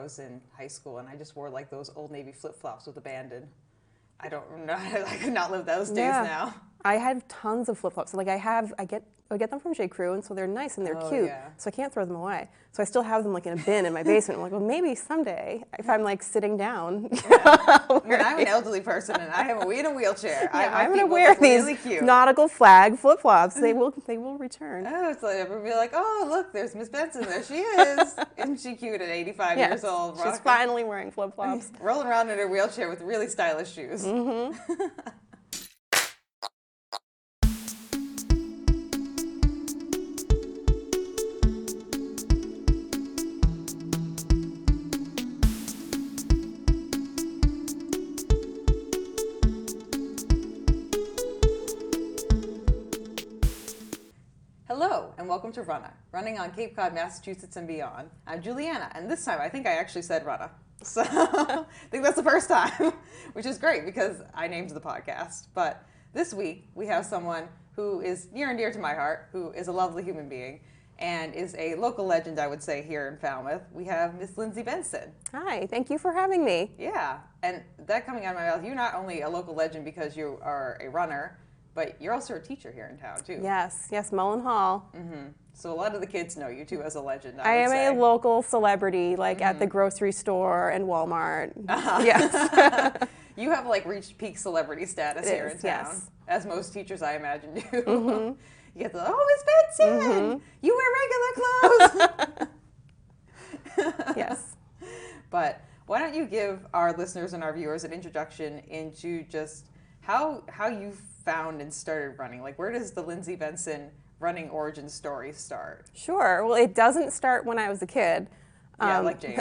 was in high school, and I just wore like those Old Navy flip-flops with abandon. I don't know. I could not live those days now. I have tons of flip-flops. So, like I get them from J. Crew, and so they're nice and they're cute. Yeah. So I can't throw them away. So I still have them like in a bin in my basement. I'm like, well, maybe someday if I'm like sitting down. I'm an elderly person and I am in a wheelchair. I'm going to wear these really nautical flag flip-flops. They will return. Oh, it's like everyone be like, oh, look, there's Miss Benson. There she is. Isn't she cute at 85 years old? She's finally wearing flip-flops. Rolling around in her wheelchair with really stylish shoes. Mm-hmm. Hello, and welcome to Runnah, running on Cape Cod, Massachusetts, and beyond. I'm Julianna, and this time I think I actually said Runnah. So I think that's the first time, which is great because I named the podcast. But this week we have someone who is near and dear to my heart, who is a lovely human being, and is a local legend, I would say, here in Falmouth. We have Miss Lindsay Benson. Hi, thank you for having me. Yeah, and that coming out of my mouth, you're not only a local legend because you are a runner, but you're also a teacher here in town, too. Yes, Mullen Hall. Mm-hmm. So a lot of the kids know you, too, as a legend, I would say. am a local celebrity, like at the grocery store and Walmart. Yes. You have, like, reached peak celebrity status here in town. Yes. As most teachers, I imagine, do. Mm-hmm. You get the, oh, Miss Benson, you wear regular clothes. Yes. But why don't you give our listeners and our viewers an introduction into just how you found and started running? Like, where does the Lindsay Benson running origin story start? Sure. Well, it doesn't start when I was a kid. Yeah, like James.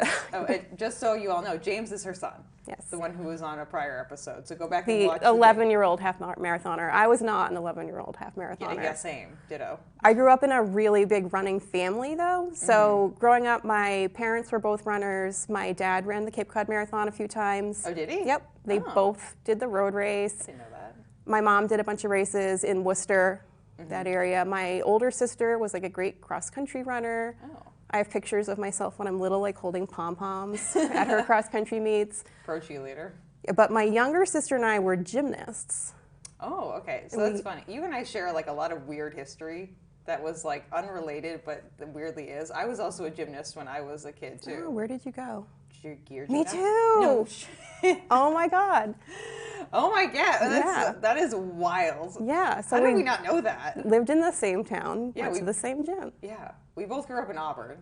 Just so you all know, James is her son. Yes. The one who was on a prior episode. So go back The and watch 11-year-old half marathoner. I was not an 11-year-old half marathoner. Yeah, same. Ditto. I grew up in a really big running family, though. So growing up, my parents were both runners. My dad ran the Cape Cod Marathon a few times. Oh, did he? Yep. They both did the road race. I didn't know that. My mom did a bunch of races in Worcester, that area. My older sister was like a great cross-country runner. Oh. I have pictures of myself when I'm little, like holding pom-poms at her cross-country meets. Pro cheerleader. But my younger sister and I were gymnasts. Oh, okay. So that's funny. You and I share like a lot of weird history that was like unrelated, but weirdly is. I was also a gymnast when I was a kid too. Oh, where did you go? Gear Me gymnast? too. No. Oh my God. Oh my God. That is wild. Yeah. So How did we not know that? Lived in the same town. Yeah, went to the same gym. Yeah. We both grew up in Auburn.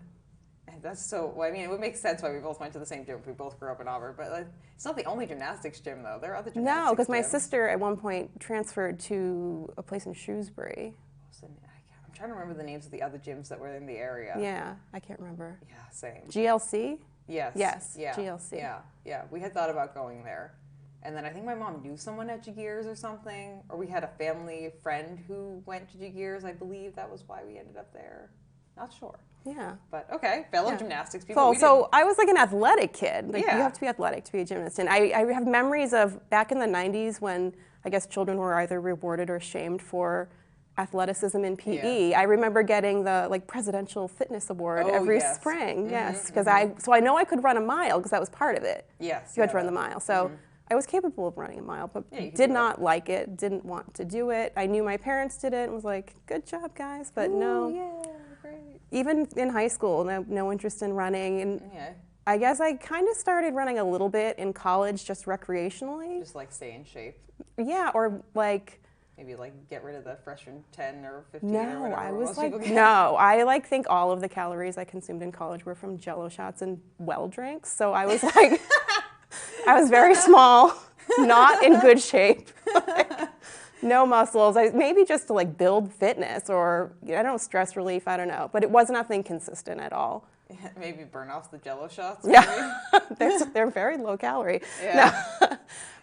And that's so, well, I mean, it would make sense why we both went to the same gym if we both grew up in Auburn. But like, it's not the only gymnastics gym, though. There are other gymnastics No, because my gyms. sister at one point transferred to a place in Shrewsbury. I'm trying to remember the names of the other gyms that were in the area. Yeah, I can't remember. Yeah, same. GLC? Yes. Yes, Yeah. GLC. Yeah. We had thought about going there. And then I think my mom knew someone at Jagiers or something. Or we had a family friend who went to Jagiers. I believe that was why we ended up there. Not sure. Yeah. But okay, fellow gymnastics people. So I was like an athletic kid. Like Yeah. you have to be athletic to be a gymnast. And I have memories of back in the 90s when I guess children were either rewarded or shamed for athleticism in PE. Yeah. I remember getting the like presidential fitness award every yes. spring. Yes, because I know I could run a mile because that was part of it. Yes. You had to run the mile. So I was capable of running a mile, but did not like it, didn't want to do it. I knew my parents did it and was like, good job, guys, but no. Yeah, great. Even in high school, no interest in running. And I guess I kind of started running a little bit in college, just recreationally. Just like stay in shape. Yeah, or like... Maybe like get rid of the freshman 10 or 15 or whatever. I was most like, people get. no, I like think all of the calories I consumed in college were from Jell-O shots and well drinks. So I was like, I was very small, not in good shape, no muscles. Maybe just to like build fitness or, I don't know, stress relief, I don't know. But it was nothing consistent at all. Maybe burn off the Jell-O shots. Yeah, they're very low calorie. Yeah. No.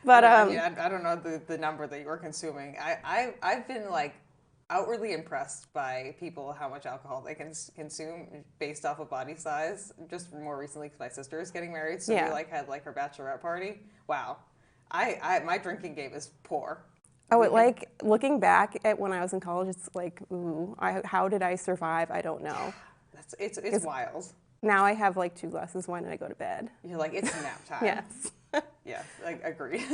But I don't know the number that you were consuming. I've been like outwardly impressed by people how much alcohol they can consume based off of body size. Just more recently, because my sister is getting married, so we like had like her bachelorette party. Wow, my drinking game is poor. Oh, like looking back at when I was in college, it's like, ooh, how did I survive? I don't know. It's wild. now I have like 2 glasses of wine and I go to bed. You're like, it's nap time. Yes. Yes, I agree.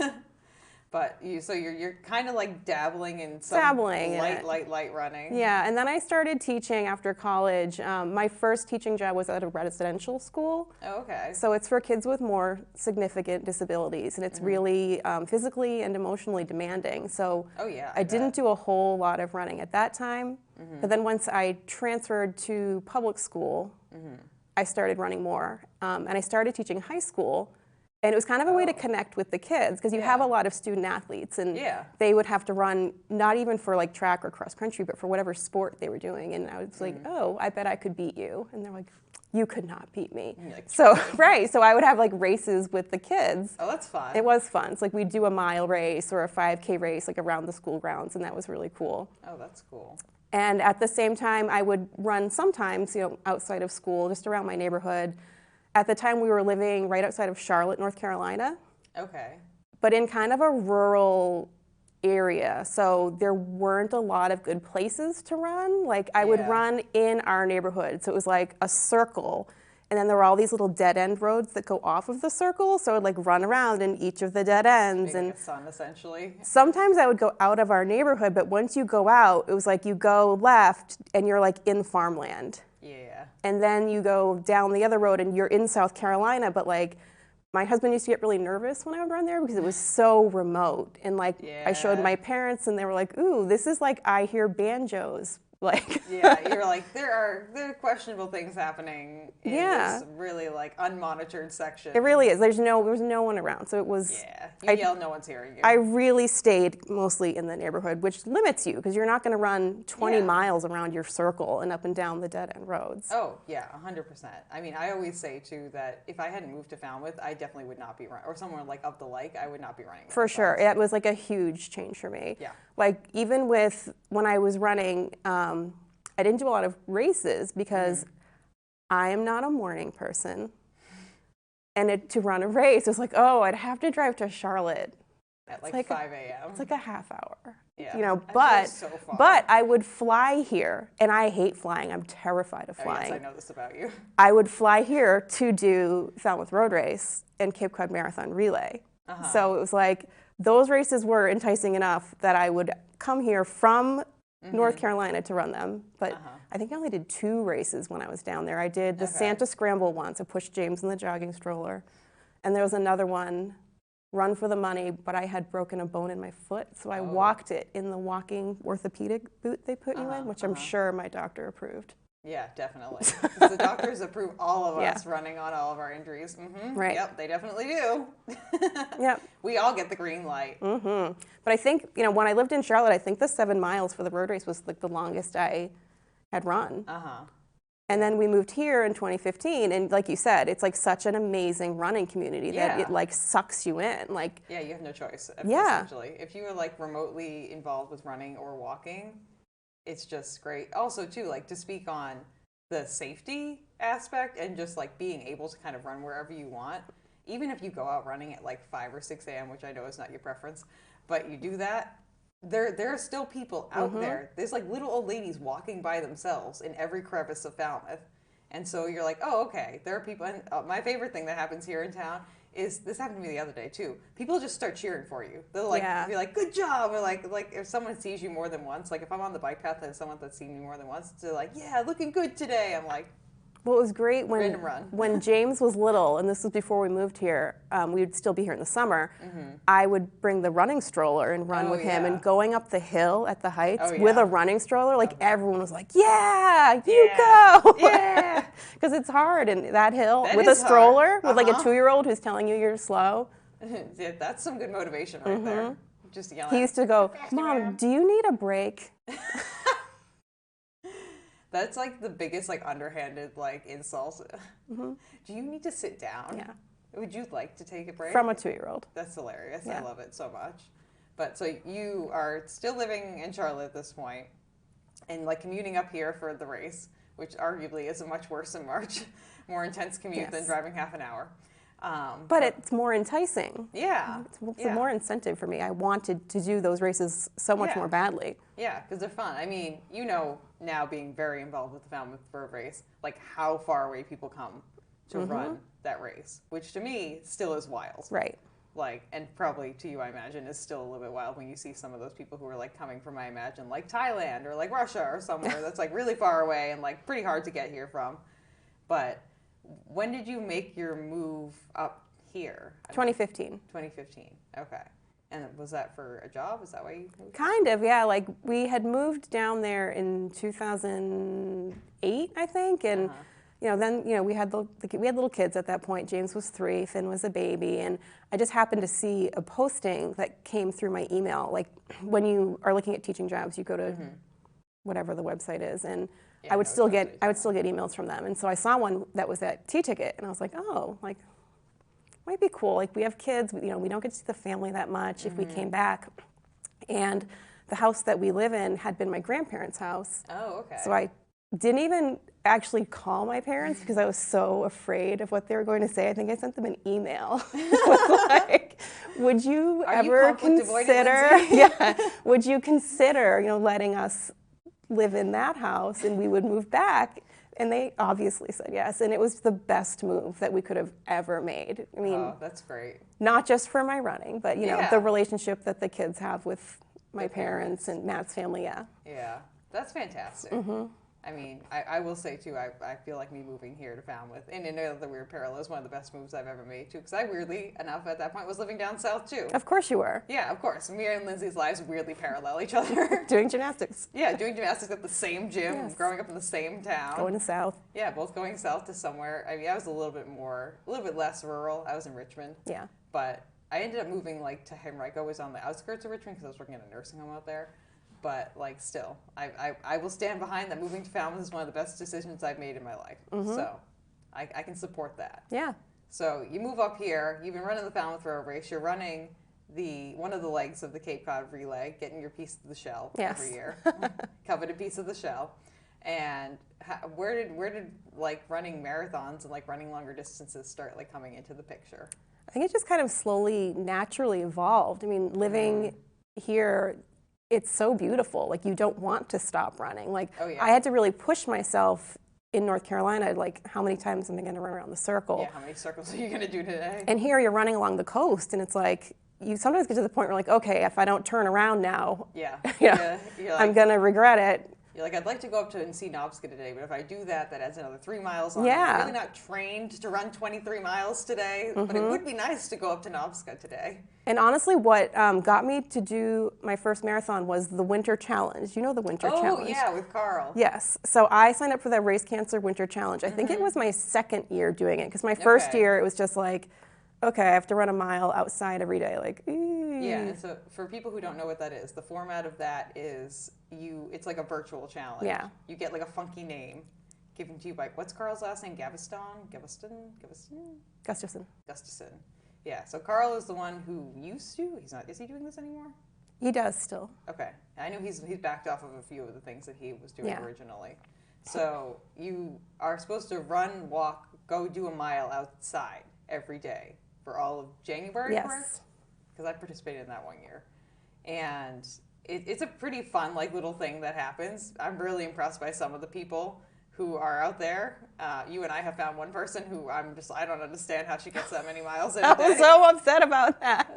But you're kind of like dabbling in some light running. Yeah, and then I started teaching after college. My first teaching job was at a residential school. Oh, okay. So it's for kids with more significant disabilities, and it's really physically and emotionally demanding. So I didn't do a whole lot of running at that time. But then once I transferred to public school, I started running more. And I started teaching high school. And it was kind of a way to connect with the kids because you have a lot of student athletes and they would have to run not even for like track or cross country, but for whatever sport they were doing. And I was like, oh, I bet I could beat you. And they're like, you could not beat me. Like, so, so I would have like races with the kids. Oh, that's fun. It was fun. It's like we'd do a mile race or a 5K race like around the school grounds, and that was really cool. Oh, that's cool. And at the same time, I would run sometimes, outside of school, just around my neighborhood. At the time, we were living right outside of Charlotte, North Carolina. Okay. But in kind of a rural area, so there weren't a lot of good places to run. Like, I would run in our neighborhood, so it was like a circle, and then there were all these little dead-end roads that go off of the circle, so I would like run around in each of the dead ends. Making a sun, essentially. Sometimes I would go out of our neighborhood, but once you go out, it was like you go left, and you're like in farmland. Yeah. And then you go down the other road and you're in South Carolina, but like my husband used to get really nervous when I would run there because it was so remote. And like I showed my parents and they were like, ooh, this is like I hear banjos. Like you're like, there are questionable things happening in this really like unmonitored section. It really is. There was no one around. So it was you yell, no one's hearing you. I really stayed mostly in the neighborhood, which limits you because you're not going to run 20 miles around your circle and up and down the dead end roads. Oh, yeah, 100%. I mean, I always say too that if I hadn't moved to Falmouth, I definitely would not be running, or somewhere like up the lake, I would not be running. For sure. It was like a huge change for me. Yeah. Like even with when I was running, I didn't do a lot of races because I am not a morning person. And to run a race, it was like, oh, I'd have to drive to Charlotte. At like 5 a.m. It's like a half hour. Yeah. But so far. But I would fly here, and I hate flying. I'm terrified of flying. Yes, I know this about you. I would fly here to do Falmouth Road Race and Cape Cod Marathon Relay. So it was like, those races were enticing enough that I would come here from North Carolina to run them. But I think I only did 2 races when I was down there. I did the Santa Scramble once. I pushed James in the jogging stroller. And there was another one, Run for the Money, but I had broken a bone in my foot, so I walked it in the walking orthopedic boot they put you in, which I'm sure my doctor approved. Yeah, definitely. The doctors approve all of us running on all of our injuries. Right. Yep, they definitely do. Yep. We all get the green light. But I think, when I lived in Charlotte, I think the 7 miles for the road race was like the longest I had run. And then we moved here in 2015, and like you said, it's like such an amazing running community that it like sucks you in. Like, yeah, you have no choice. Essentially, if you are like remotely involved with running or walking, it's just great. Also, too, like to speak on the safety aspect and just like being able to kind of run wherever you want, even if you go out running at like 5 or 6 a.m., which I know is not your preference, but you do that. There are still people out there. There's like little old ladies walking by themselves in every crevice of Falmouth. And so you're like, oh, okay, there are people. And my favorite thing that happens here in town is, this happened to me the other day too. People just start cheering for you. They'll like be like, good job. Or like if someone sees you more than once, like if I'm on the bike path and someone that's seen me more than once, they're like, yeah, looking good today. I'm like, well, it was great when James was little, and this was before we moved here, we would still be here in the summer, I would bring the running stroller and run with him, and going up the hill at the heights with a running stroller, like everyone was like, yeah, you go. Yeah. Because it's hard, and that hill with a stroller, with like a 2-year-old who's telling you you're slow. Yeah, that's some good motivation right there. Just yelling. He used to go, Mom, do you need a break? That's like the biggest like underhanded like insult. Do you need to sit down? Yeah. Would you like to take a break? From a 2-year-old. That's hilarious. Yeah. I love it so much. But so you are still living in Charlotte at this point and like commuting up here for the race, which arguably is a much worse and more intense commute than driving half an hour. But it's more enticing. Yeah. It's more incentive for me. I wanted to do those races so much more badly. Yeah, because they're fun. I mean, you know, now being very involved with the Falmouth Road Race, like how far away people come to run that race, which to me still is wild. Right. Like, and probably to you, I imagine, is still a little bit wild when you see some of those people who are like coming from, I imagine, like Thailand or like Russia or somewhere that's like really far away and like pretty hard to get here from. But when did you make your move up here? 2015. 2015. Okay. And was that for a job? Is that why you moved? Kind of, yeah. Like we had moved down there in 2008, I think, and you know, then you know we had little kids at that point. James was 3, Finn was a baby, and I just happened to see a posting that came through my email. Like when you are looking at teaching jobs, you go to whatever the website is, and I would still get emails from them. And so I saw one that was at T-Ticket, and I was like, oh, like might be cool. Like we have kids, you know, we don't get to see the family that much if we came back. And the house that we live in had been my grandparents' house. Oh, okay. So I didn't even actually call my parents because I was so afraid of what they were going to say. I think I sent them an email. It was like, would you ever consider, would you consider, you know, letting us live in that house and we would move back? And they obviously said yes, and it was the best move that we could have ever made. I mean, that's great. Not just for my running, but you know, the relationship that the kids have with my parents and Matt's family, Yeah, that's fantastic. I mean, I will say too, I feel like me moving here to Falmouth, and in another weird parallel, is one of the best moves I've ever made too, because I weirdly enough at that point was living down south too. Of course you were. Yeah, of course. Me and Lindsay's lives weirdly parallel each other. Doing gymnastics. Yeah, doing gymnastics at the same gym, growing up in the same town. Going south. Yeah, both going south to somewhere. I mean, I was a little bit less rural. I was in Richmond. Yeah. But I ended up moving like to Henrico, was on the outskirts of Richmond because I was working at a nursing home out there. But like still, I will stand behind that moving to Falmouth is one of the best decisions I've made in my life. So I can support that. Yeah. So you move up here, you've been running the Falmouth Road Race, you're running one of the legs of the Cape Cod relay, getting your piece of the shell every year. Coveted piece of the shell. And where did like running marathons and like running longer distances start like coming into the picture? I think it just kind of slowly, naturally evolved. I mean, living here, it's so beautiful. Like you don't want to stop running. Like I had to really push myself in North Carolina. Like how many times am I going to run around the circle? Yeah, how many circles are you going to do today? And here you're running along the coast, and it's like you sometimes get to the point where like, okay, if I don't turn around now, I'm going to regret it. You're like, I'd like to go up to and see Nobska today, but if I do that, that adds another 3 miles on. I'm really not trained to run 23 miles today, but it would be nice to go up to Nobska today. And honestly, what got me to do my first marathon was the Winter Challenge. You know the Winter Challenge? Oh, yeah, with Carl. Yes. So I signed up for the Race Cancer Winter Challenge. I think it was my second year doing it, because my first year, it was just like, okay, I have to run a mile outside every day. Like, yeah, and so for people who don't know what that is, the format of that is it's like a virtual challenge. Yeah. You get like a funky name given to you by, what's Carl's last name? Gustafson? Yeah, so Carl is the one who used to, is he doing this anymore? He does still. Okay. I know he's backed off of a few of the things that he was doing originally. So you are supposed to run, walk, go do a mile outside every day for all of January, correct? Because I participated in that one year. And it's a pretty fun, like, little thing that happens. I'm really impressed by some of the people who are out there. You and I have found one person who I don't understand how she gets that many miles in a day. I'm so upset about that.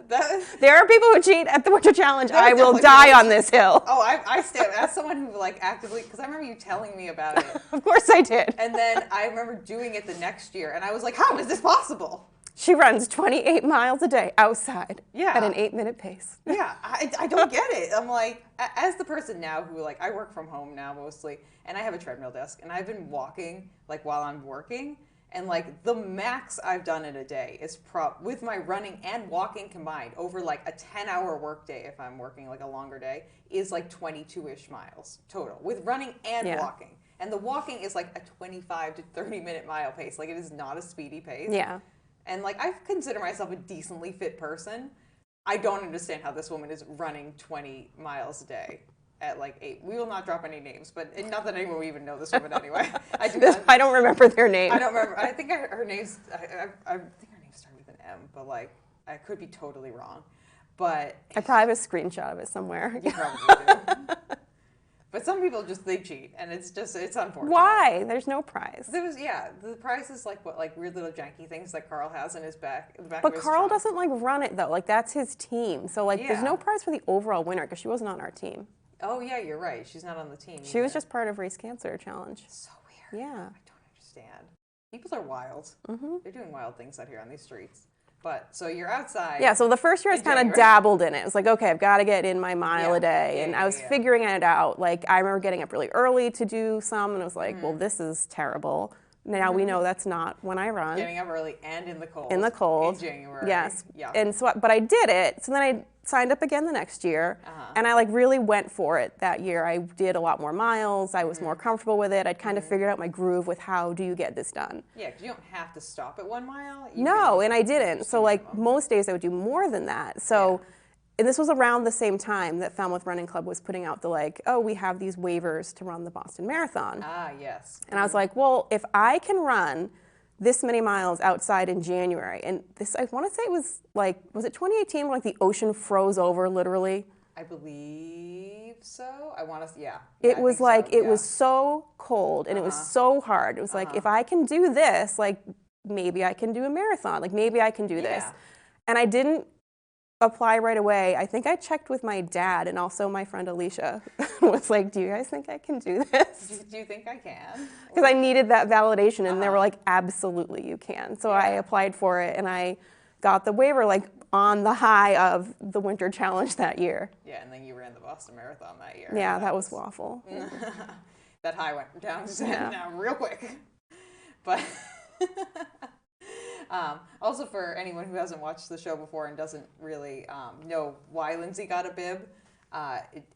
There are people who cheat at the Winter Challenge. I will die on this hill. Oh, I stand as someone who like actively, because I remember you telling me about it. Of course I did. And then I remember doing it the next year, and I was like, how is this possible? She runs 28 miles a day outside at an 8-minute pace. Yeah, I don't get it. I'm like, as the person now who, like, I work from home now mostly, and I have a treadmill desk, and I've been walking, like, while I'm working, and, like, the max I've done in a day is with my running and walking combined over, like, a 10-hour work day, if I'm working, like, a longer day, is, like, 22-ish miles total, with running and walking. And the walking is, like, a 25 to 30-minute mile pace. Like, it is not a speedy pace. Yeah. And, like, I consider myself a decently fit person. I don't understand how this woman is running 20 miles a day at, like, 8. We will not drop any names, but not that anyone will even know this woman anyway. I don't remember their name. I don't remember. I think her name's, I think her name started with an M, but like I could be totally wrong. But I probably have a screenshot of it somewhere. you probably do. But some people they cheat, and it's unfortunate. Why? There's no prize. The prize is like weird little janky things that Carl has in his back. But Carl doesn't like run it though. Like that's his team. So like there's no prize for the overall winner because she wasn't on our team. Oh yeah, you're right. She's not on the team. She was just part of Race Cancer Challenge. So weird. Yeah. I don't understand. People are wild. Mm-hmm. They're doing wild things out here on these streets. But so you're outside. Yeah, so the first year I kind of dabbled in it. It was like, okay, I've got to get in my mile a day. And I was figuring it out. Like, I remember getting up really early to do some, and I was like, well, this is terrible. Now we know that's not when I run. Getting up early and in the cold. In the cold. In January. Yes. Yeah. And so, but I did it. So then I signed up again the next year, and I like really went for it that year. I did a lot more miles. I was more comfortable with it. I'd kind of figured out my groove with how do you get this done. Yeah, because you don't have to stop at 1 mile. No, and I didn't. So like most days I would do more than that. So. And this was around the same time that Falmouth Running Club was putting out the like, oh, we have these waivers to run the Boston Marathon. Ah, yes. And I was like, well, if I can run this many miles outside in January, and this, I want to say it was like, was it 2018 when like the ocean froze over literally? I believe so. I want to, yeah. It was like, it was so cold and it was so hard. It was like, if I can do this, like maybe I can do a marathon. Like maybe I can do this. And I didn't apply right away. I think I checked with my dad and also my friend Alicia. Was like, do you guys think I can do this? Do you think I can? Because I needed that validation, and they were like, absolutely you can. So I applied for it, and I got the waiver like on the high of the winter challenge that year. Yeah, and then you ran the Boston Marathon that year. Yeah, that was awful. That high went down down real quick. But also for anyone who hasn't watched the show before and doesn't really know why Lindsay got a bib,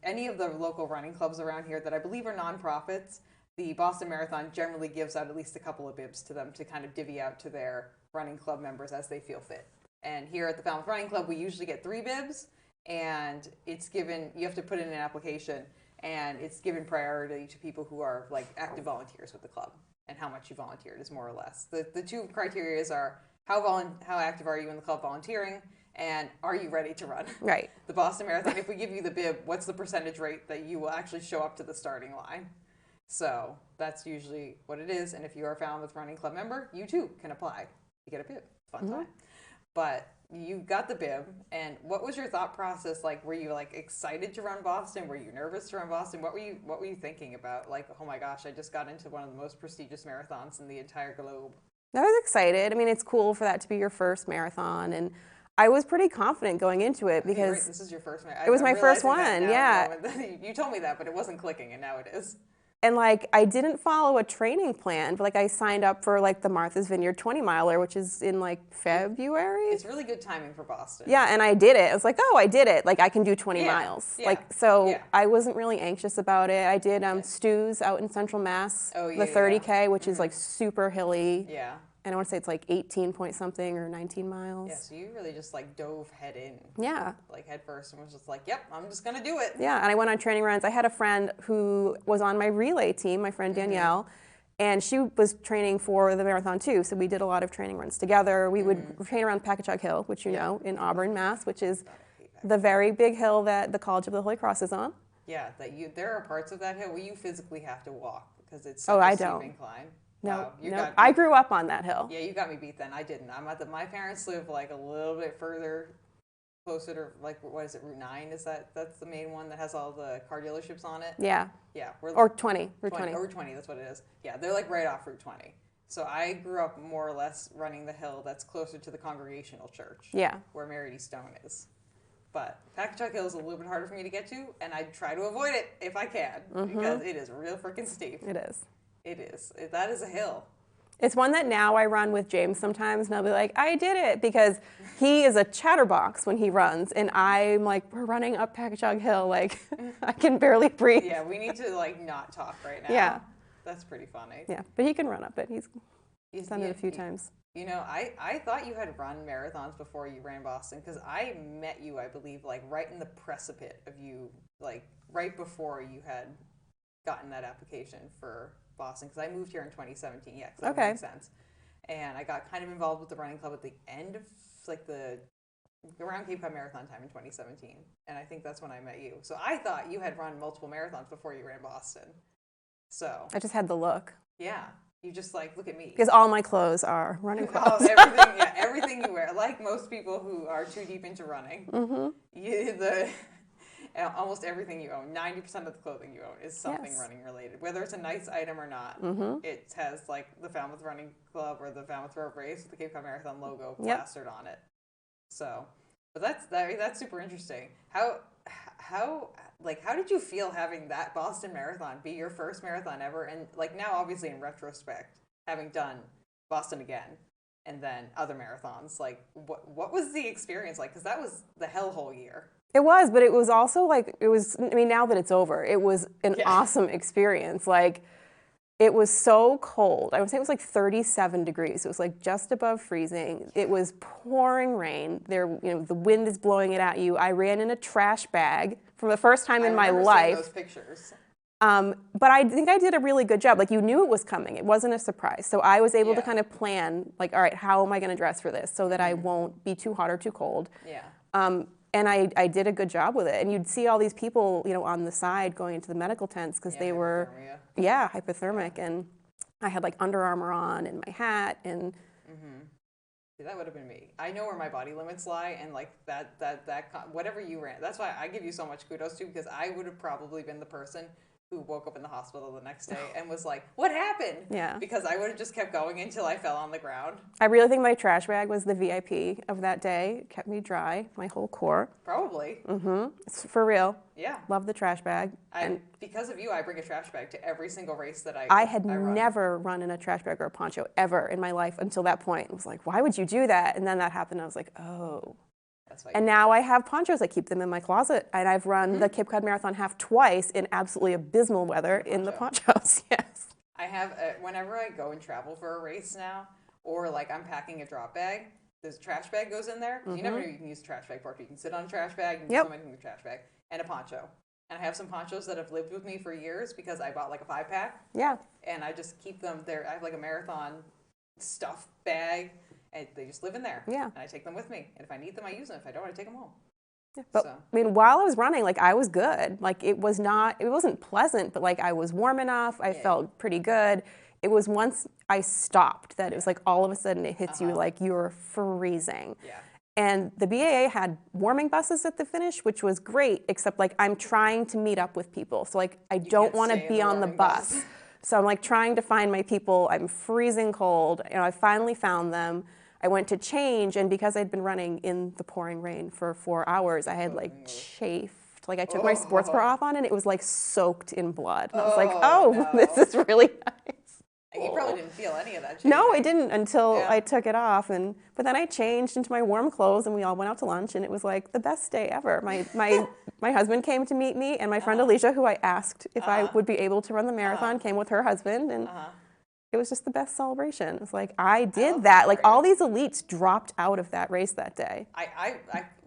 any of the local running clubs around here that I believe are nonprofits, the Boston Marathon generally gives out at least a couple of bibs to them to kind of divvy out to their running club members as they feel fit. And here at the Falmouth Running Club, we usually get 3 bibs, and it's given, you have to put in an application, and it's given priority to people who are like active volunteers with the club. And how much you volunteered is more or less. The 2 criteria are how active are you in the club volunteering, and are you ready to run? Right. The Boston Marathon, if we give you the bib, what's the percentage rate that you will actually show up to the starting line? So that's usually what it is. And if you are a Falmouth Running Club member, you too can apply to get a bib. Fun time. But you got the bib, and what was your thought process like? Were you like excited to run Boston? Were you nervous to run Boston? What were you thinking about? Like, oh my gosh, I just got into one of the most prestigious marathons in the entire globe. I was excited. I mean, it's cool for that to be your first marathon, and I was pretty confident going into it because this is your first marathon. It was my first one, yeah. You told me that, but it wasn't clicking, and now it is. And like, I didn't follow a training plan, but like I signed up for like the Martha's Vineyard 20 miler, which is in like February. It's really good timing for Boston. Yeah, and I did it. I was like, oh, I did it. Like I can do 20 miles. Yeah. Like, so I wasn't really anxious about it. I did Stu's out in Central Mass, the 30K, which is like super hilly. Yeah. And I want to say it's like 18 point something or 19 miles. Yeah, so you really just like dove head in. Yeah. Like head first and was just like, yep, I'm just going to do it. Yeah, and I went on training runs. I had a friend who was on my relay team, my friend Danielle, and she was training for the marathon too. So we did a lot of training runs together. We would train around Packagug Hill, which you know, in Auburn, Mass, which is the very big hill that the College of the Holy Cross is on. Yeah, there are parts of that hill where you physically have to walk because it's such a steep incline. No, I grew up on that hill. Yeah, you got me beat then. I didn't. My parents live like a little bit further, closer to like, what is it, Route 9? That's the main one that has all the car dealerships on it? Yeah. Yeah. Or 20, Route 20. Or Route 20, that's what it is. Yeah, they're like right off Route 20. So I grew up more or less running the hill that's closer to the Congregational Church. Yeah. Where Mary D. Stone is. But Packagug Hill is a little bit harder for me to get to, and I try to avoid it if I can, because it is real freaking steep. It is. It is. That is a hill. It's one that now I run with James sometimes, and I'll be like, I did it, because he is a chatterbox when he runs, and I'm like, we're running up Packagug Hill, like, I can barely breathe. Yeah, we need to, like, not talk right now. Yeah. That's pretty funny. Yeah, but he can run up it. He's done it a few times. You know, I thought you had run marathons before you ran Boston, because I met you, I believe, like, right in the precipice of you, like, right before you had gotten that application for Boston, because I moved here in 2017. Yeah, that makes sense. and I got kind of involved with the running club at the end of like around Cape Cod Marathon time in 2017, and I think that's when I met you. So I thought you had run multiple marathons before you ran Boston. So I just had the look. Yeah, you just like, look at me. Because all my clothes are running clothes. Everything you wear. Like most people who are too deep into running, almost everything you own, 90% of the clothing you own is something running related. Whether it's a nice item or not, it has like the Falmouth Running Club or the Falmouth Road Race with the Cape Cod Marathon logo plastered on it. So, but that's super interesting. How did you feel having that Boston Marathon be your first marathon ever? And like now, obviously in retrospect, having done Boston again and then other marathons, like what was the experience like? Because that was the hellhole year. It was, but it was also like, now that it's over, it was an awesome experience. Like, it was so cold. I would say it was like 37 degrees. It was like just above freezing. It was pouring rain. The wind is blowing it at you. I ran in a trash bag for the first time in my life. Those pictures. But I think I did a really good job. Like, you knew it was coming. It wasn't a surprise. So I was able to kind of plan, like, all right, how am I going to dress for this so that I won't be too hot or too cold? Yeah. And I did a good job with it. And you'd see all these people, on the side going into the medical tents because they were, hypothermic. And I had like Under Armour on and my hat and. See, that would have been me. I know where my body limits lie, and like that whatever you ran. That's why I give you so much kudos too, because I would have probably been the person who woke up in the hospital the next day and was like, what happened? Yeah. Because I would have just kept going until I fell on the ground. I really think my trash bag was the VIP of that day. It kept me dry, my whole core. Probably. It's for real. Yeah. Love the trash bag. Because of you, I bring a trash bag to every single race that I had never run in a trash bag or a poncho ever in my life until that point. I was like, why would you do that? And then that happened. I was like, oh. And now I have ponchos. I keep them in my closet. And I've run the Cape Cod Marathon half twice in absolutely abysmal weather in the ponchos. Yes. I have, whenever I go and travel for a race now, or like I'm packing a drop bag, there's a trash bag goes in there. You never know you can use a trash bag part. You can sit on a trash bag, you can do something with a trash bag, and a poncho. And I have some ponchos that have lived with me for years because I bought like a 5-pack. Yeah. And I just keep them there. I have like a marathon stuff bag. And they just live in there. Yeah. And I take them with me. And if I need them, I use them. If I don't, I take them home. Yeah. But while I was running, like I was good. Like it wasn't pleasant, but like I was warm enough. I felt pretty good. It was once I stopped that it was like all of a sudden it hits you like you're freezing. Yeah. And the BAA had warming buses at the finish, which was great, except like I'm trying to meet up with people. So like I don't want to be on the bus. So I'm like trying to find my people. I'm freezing cold. I finally found them. I went to change, and because I'd been running in the pouring rain for 4 hours, I had like chafed. Like I took my sports bra off on, and it was like soaked in blood. And I was like, this is really nice. You probably didn't feel any of that. No, I didn't until I took it off. But then I changed into my warm clothes, and we all went out to lunch, and it was like the best day ever. My husband came to meet me, and my friend Alicia, who I asked if I would be able to run the marathon, came with her husband, and it was just the best celebration. It's like I did that. Like all these elites dropped out of that race that day.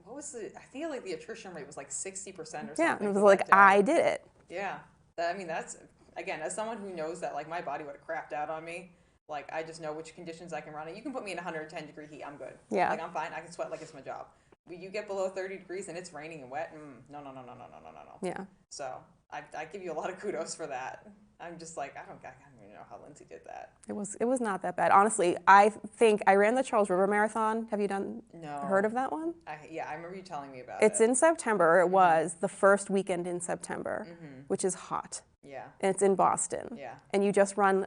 What was I feel like the attrition rate was like 60% or something. Yeah, it was like I did it. Yeah, that's. Again, as someone who knows that like my body would have crapped out on me, like I just know which conditions I can run in. You can put me in 110 degree heat, I'm good. Yeah. Like I'm fine. I can sweat like it's my job. But you get below 30 degrees and it's raining and wet. No. Yeah. So I give you a lot of kudos for that. I'm just like I don't even know how Lindsay did that. It was not that bad. Honestly, I think I ran the Charles River Marathon. Have you heard of that one? I remember you telling me about it. It's in September. It was the first weekend in September, which is hot. Yeah. And it's in Boston. Yeah. And you just run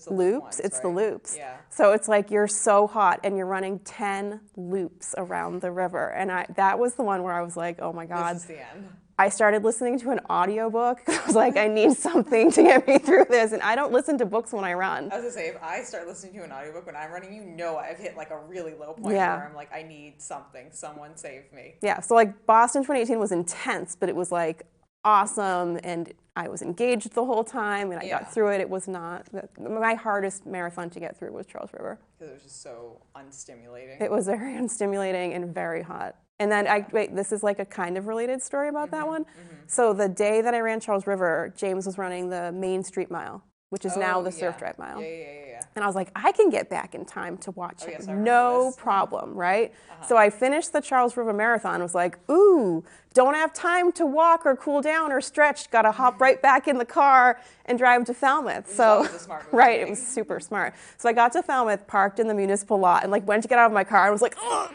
loops. It's the loops. Yeah. So it's like you're so hot and you're running 10 loops around the river. And that was the one where I was like, oh my God. This is the end. I started listening to an audiobook. I was like, I need something to get me through this. And I don't listen to books when I run. I was going to say, if I start listening to an audiobook when I'm running, I've hit like a really low point where I'm like, I need something. Someone save me. Yeah. So like Boston 2018 was intense, but it was like awesome. And I was engaged the whole time and I got through it. It was not, my hardest marathon to get through was Charles River. Because it was just so unstimulating. It was very unstimulating and very hot. And then, this is like a kind of related story about that one. So the day that I ran Charles River, James was running the Main Street Mile. which is now the Surf Drive Mile. Yeah. And I was like, I can get back in time to watch it. Yes, No problem, right? So I finished the Charles River Marathon. I was like, ooh, don't have time to walk or cool down or stretch. Got to hop right back in the car and drive to Falmouth. That was a smart move right, it was super smart. So I got to Falmouth, parked in the municipal lot, and like went to get out of my car and was like, ugh.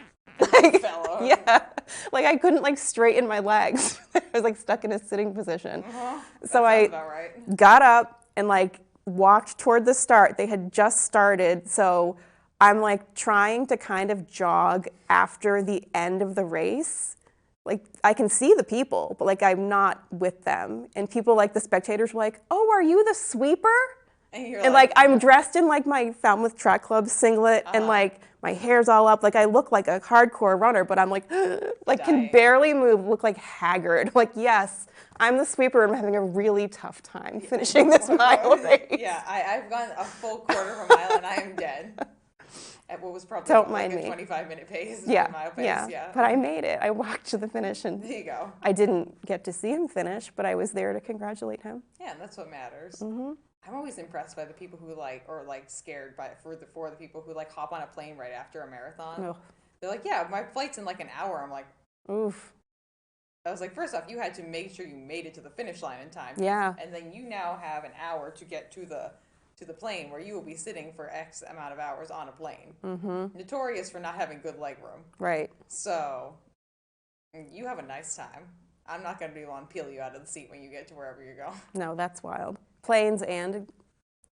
Like, yeah, like I couldn't like straighten my legs. I was like stuck in a sitting position. So I got up and like walked toward the start. They had just started, so I'm like trying to kind of jog after the end of the race. Like I can see the people, but like I'm not with them. And people like the spectators were like, "Oh, are you the sweeper?" And like I'm dressed in like my Falmouth Track Club singlet and like my hair's all up. Like I look like a hardcore runner, but I'm like can barely move, look like haggard. Like, yes, I'm the sweeper and I'm having a really tough time finishing this mile race. Yeah, I've gone a full quarter of a mile and I am dead. At what was probably like a 25-minute pace, mile pace. Yeah, but I made it. I walked to the finish and there you go. I didn't get to see him finish, but I was there to congratulate him. Yeah, and that's what matters. I'm always impressed by the people who scared for the people who like hop on a plane right after a marathon. Oh. They're like, yeah, my flight's in like an hour. I'm like, oof. I was like, first off, you had to make sure you made it to the finish line in time. Yeah. And then you now have an hour to get to the plane where you will be sitting for X amount of hours on a plane. Notorious for not having good leg room. Right. So you have a nice time. I'm not going to be able to peel you out of the seat when you get to wherever you go. No, that's wild. Planes and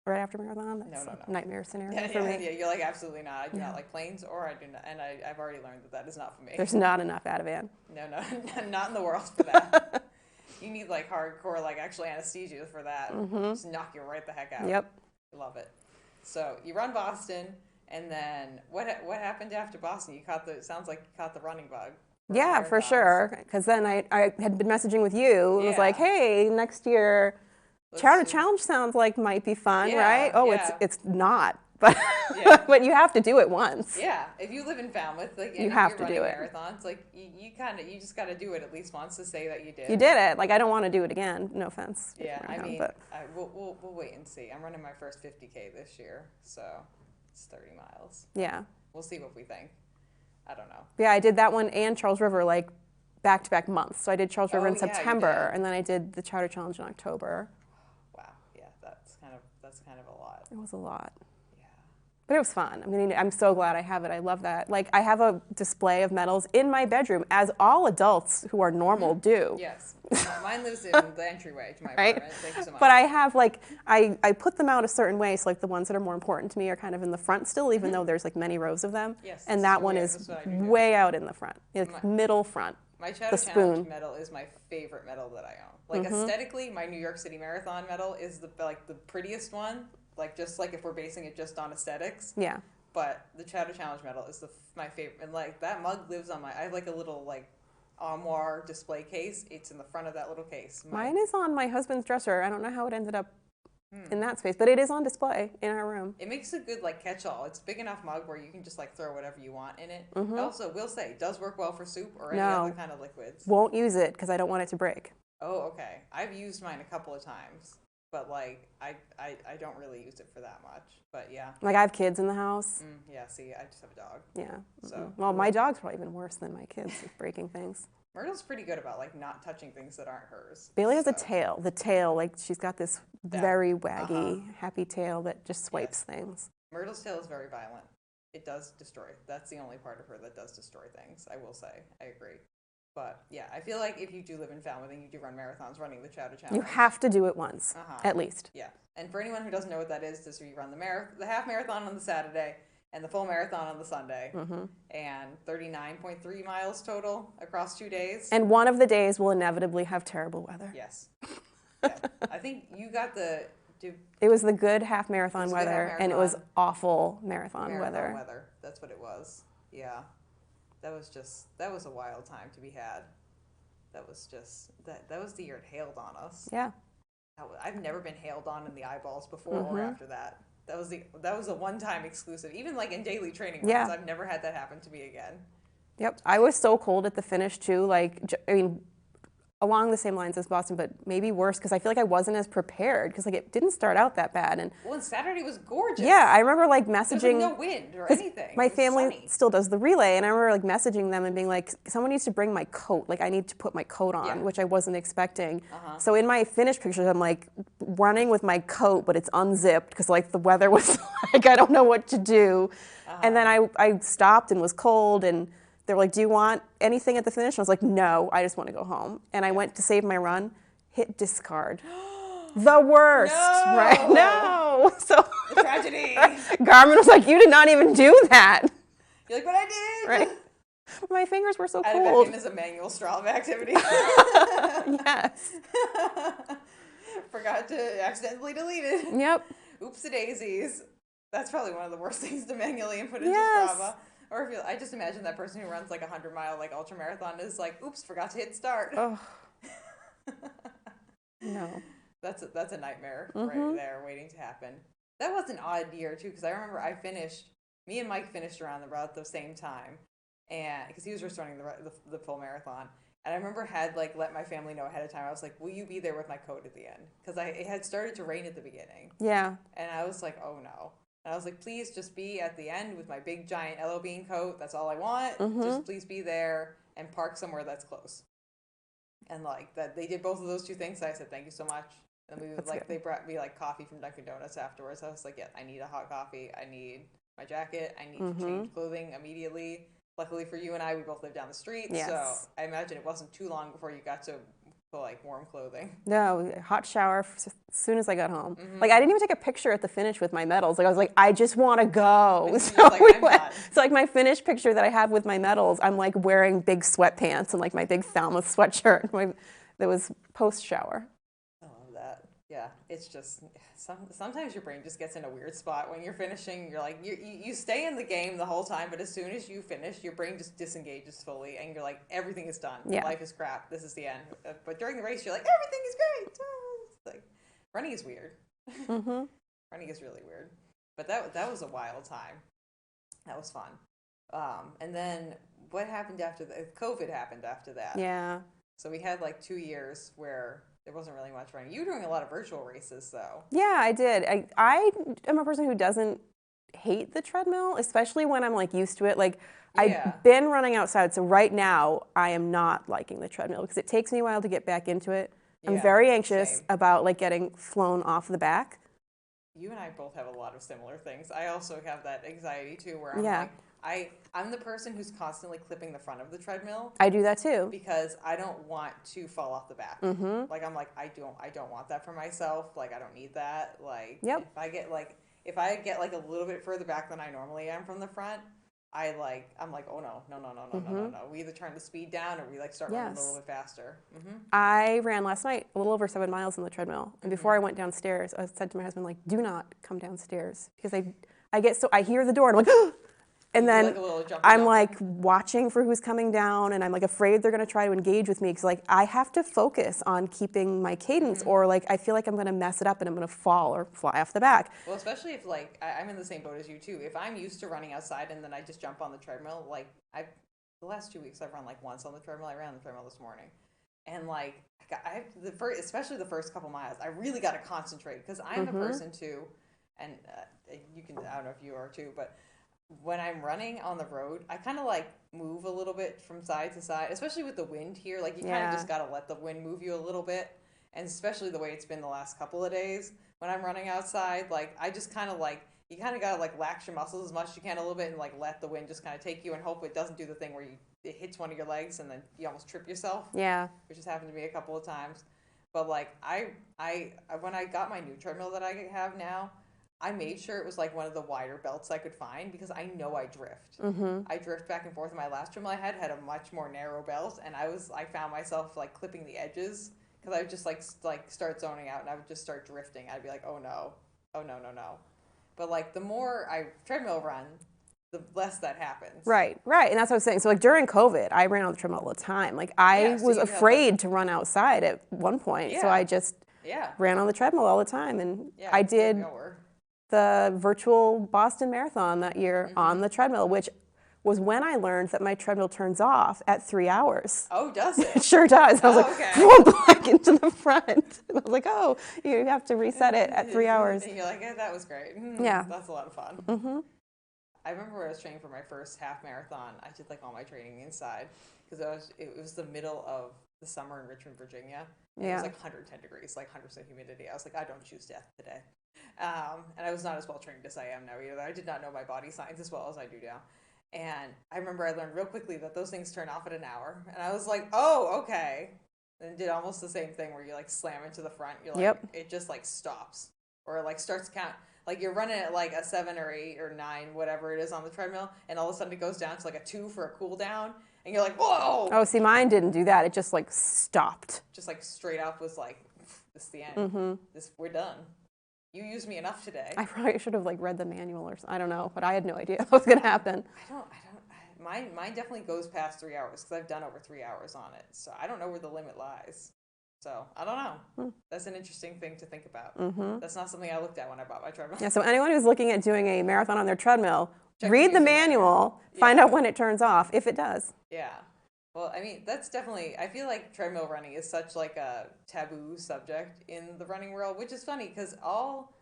right after marathon? That's no. a nightmare scenario for me. Yeah, you're like, absolutely not. I do not like planes, or I do not. And I've already learned that is not for me. There's not enough Ativan. No, not in the world for that. You need like hardcore, like actually anesthesia for that. Just knock you right the heck out. Yep. Love it. So you run Boston, and then what happened after Boston? Sounds like you caught the running bug. Yeah, for sure. Because then I had been messaging with you. It was like, hey, next year, Charter Challenge sounds like might be fun, right? Oh, it's not. But but you have to do it once. Yeah, if you live in Falmouth, like you have to do it. Marathons, like you just got to do it at least once to say that you did. You did it. Like I don't want to do it again. No offense. Yeah, we'll wait and see. I'm running my first 50K this year, so it's 30 miles. Yeah. We'll see what we think. I don't know. Yeah, I did that one and Charles River like back-to-back months. So I did Charles River in September, and then I did the Charter Challenge in October. Wow. Yeah, that's kind of a lot. It was a lot. But it was fun. I mean, I'm so glad I have it. I love that. Like, I have a display of medals in my bedroom, as all adults who are normal do. Yes. Mine lives in the entryway to my apartment. Thank you so much. But I have, like, I put them out a certain way, so, like, the ones that are more important to me are kind of in the front still, even though there's, like, many rows of them. Yes. And that one is way out in the front, like, middle front. My Charter Challenge medal is my favorite medal that I own. Like, aesthetically, my New York City Marathon medal is the prettiest one. Like, just like if we're basing it just on aesthetics. Yeah. But the Charter Challenge medal is my favorite. And, like, that mug lives on I have, like, a little, like, armoire display case. It's in the front of that little case. Mine is on my husband's dresser. I don't know how it ended up in that space, but it is on display in our room. It makes a good, like, catch-all. It's a big enough mug where you can just, like, throw whatever you want in it. Also, will say, it does work well for soup or any other kind of liquids. Won't use it because I don't want it to break. Oh, okay. I've used mine a couple of times. But, like, I don't really use it for that much. But, yeah. Like, I have kids in the house. Yeah, see, I just have a dog. Yeah. So. Well, my dog's probably even worse than my kids with breaking things. Myrtle's pretty good about, like, not touching things that aren't hers. Bailey has a tail. The tail, like, she's got this very waggy, happy tail that just swipes things. Myrtle's tail is very violent. It does destroy. That's the only part of her that does destroy things, I will say. I agree. But, yeah, I feel like if you do live in Falmouth and you do run marathons, running the Charter Challenge. You have to do it once, at least. Yeah. And for anyone who doesn't know what that is you run the half marathon on the Saturday and the full marathon on the Sunday. And 39.3 miles total across 2 days. And one of the days will inevitably have terrible weather. Yes. Yeah. I think you got it was the good half marathon weather, and it was awful marathon weather. That's what it was. Yeah. That was a wild time to be had. That was the year it hailed on us. Yeah. I've never been hailed on in the eyeballs before or after that. That was a one-time exclusive. Even like in daily training runs, I've never had that happen to me again. Yep. I was so cold at the finish too. Like, I mean, along the same lines as Boston, but maybe worse because I feel like I wasn't as prepared because like it didn't start out that bad. And well, and Saturday was gorgeous. yeah, I remember like There was messaging. like no wind or anything. My It was family sunny. still does the relay, and I remember like messaging them and being like, someone needs to bring my coat. Like I need to put my coat on, Yeah. which I wasn't expecting. So in my finished pictures, I'm like running with my coat, but it's unzipped because like the weather was like, I don't know what to do. And then I stopped and was cold, and they were like, do you want anything at the finish? And I was like, no, I just want to go home. And I went to save my run, hit discard. The worst, No! right? No. So The tragedy. Garmin was like, you did not even do that. You're like, but I did. Right. My fingers were so Added cold. back in as a manual Strava activity. Yes. Forgot to accidentally delete it. Yep. Oopsie-daisies. That's probably one of the worst things to manually input into Yes. Strava. Or if I just imagine that person who runs like a 100-mile like ultra marathon is like, oops, forgot to hit start. Oh. No. That's a nightmare right there waiting to happen. That was an odd year too, because I remember me and Mike finished around about the same time, and because he was just running the full marathon. And I remember had like let my family know ahead of time. I was like, will you be there with my coat at the end? Because it had started to rain at the beginning. Yeah. And I was like, oh no. And I was like, please just be at the end with my big giant yellow bean coat. That's all I want. Just please be there and park somewhere that's close. And like that, they did both of those two things. So I said, thank you so much. And they brought me like coffee from Dunkin' Donuts afterwards. I was like, yeah, I need a hot coffee. I need my jacket. I need to change clothing immediately. Luckily for you and I, we both live down the street. Yes. So I imagine it wasn't too long before you got to like warm clothing. No, hot shower as soon as I got home. Like I didn't even take a picture at the finish with my medals. Like I was like, I just want to go. So, like, I'm done. so like my finished picture that I have with my medals, I'm like wearing big sweatpants and like my big Falmouth sweatshirt. That was post shower. I love that. Yeah, it's just sometimes your brain just gets in a weird spot when you're finishing. You're like you stay in the game the whole time, but as soon as you finish, your brain just disengages fully, and you're like everything is done. Yeah. Life is crap. This is the end. But during the race, you're like everything is great. It's like running is weird. Running is really weird. But that was a wild time. That was fun. And then what happened after that? COVID happened after that. Yeah. So we had like 2 years where there wasn't really much running. You were doing a lot of virtual races, though. Yeah, I did. I am a person who doesn't hate the treadmill, especially when I'm like used to it. Like I've been running outside, so right now I am not liking the treadmill because it takes me a while to get back into it. I'm very anxious about like getting flown off the back. You and I both have a lot of similar things. I also have that anxiety too, where I'm like, I'm the person who's constantly clipping the front of the treadmill. I do that too. Because I don't want to fall off the back. Like I'm like, I don't want that for myself. Like I don't need that. Like if I get like a little bit further back than I normally am from the front, I'm like, oh no. We either turn the speed down or we like start running a little bit faster. I ran last night a little over 7 miles on the treadmill, and before I went downstairs, I said to my husband, like, do not come downstairs because I hear the door and I'm like, and then I'm like watching for who's coming down, and I'm like afraid they're gonna try to engage with me because like I have to focus on keeping my cadence, or like I feel like I'm gonna mess it up and I'm gonna fall or fly off the back. Well, especially if like I'm in the same boat as you too. If I'm used to running outside and then I just jump on the treadmill, like the last 2 weeks I've run like once on the treadmill. I ran on the treadmill this morning, and like especially the first couple miles, I really got to concentrate because I'm a person too, and you can I don't know if you are too, but when I'm running on the road, I kind of like move a little bit from side to side, especially with the wind here. Like you kind of just got to let the wind move you a little bit. And especially the way it's been the last couple of days when I'm running outside, like I just kind of like, you kind of got to like lax your muscles as much as you can a little bit and like let the wind just kind of take you and hope it doesn't do the thing where it hits one of your legs and then you almost trip yourself. Yeah. Which has happened to me a couple of times. But like I when I got my new treadmill that I have now, I made sure it was like one of the wider belts I could find because I know I drift. I drift back and forth. My last treadmill I had a much more narrow belt, and I found myself like clipping the edges because I would just like start zoning out and I would just start drifting. I'd be like, oh no. But like the more I treadmill run, the less that happens. Right. And that's what I was saying. So like during COVID, I ran on the treadmill all the time. Like I was afraid to run outside at one point, so I just ran on the treadmill all the time, and I did the virtual Boston Marathon that year on the treadmill, which was when I learned that my treadmill turns off at 3 hours. Oh, does it? It sure does. I was like, okay. whoop, like into the front. And I was like, oh, you have to reset it at 3 hours. And you're like, yeah, that was great. Yeah. That's a lot of fun. Mm-hmm. I remember when I was training for my first half marathon, I did like all my training inside because it was the middle of the summer in Richmond, Virginia. And it was like 110 degrees, like 100% humidity. I was like, I don't choose death today. And I was not as well trained as I am now either. I did not know my body signs as well as I do now. And I remember I learned real quickly that those things turn off at an hour. And I was like, oh, okay. And did almost the same thing where you like slam into the front. You're like, it just like stops or like starts to count. Like you're running at like a 7 or 8 or 9, whatever it is on the treadmill. And all of a sudden it goes down to like a 2 for a cool down. And you're like, whoa. Oh, see, mine didn't do that. It just like stopped. Just like straight up was like, this is the end. We're done. You used me enough today. I probably should have like read the manual or something. I don't know, but I had no idea what was going to happen. Mine definitely goes past 3 hours because I've done over 3 hours on it. So I don't know where the limit lies. So I don't know. That's an interesting thing to think about. That's not something I looked at when I bought my treadmill. Yeah, so anyone who's looking at doing a marathon on their treadmill, read the manual, find out when it turns off, if it does. Yeah. Well, I mean, that's definitely, I feel like treadmill running is such like a taboo subject in the running world, which is funny because all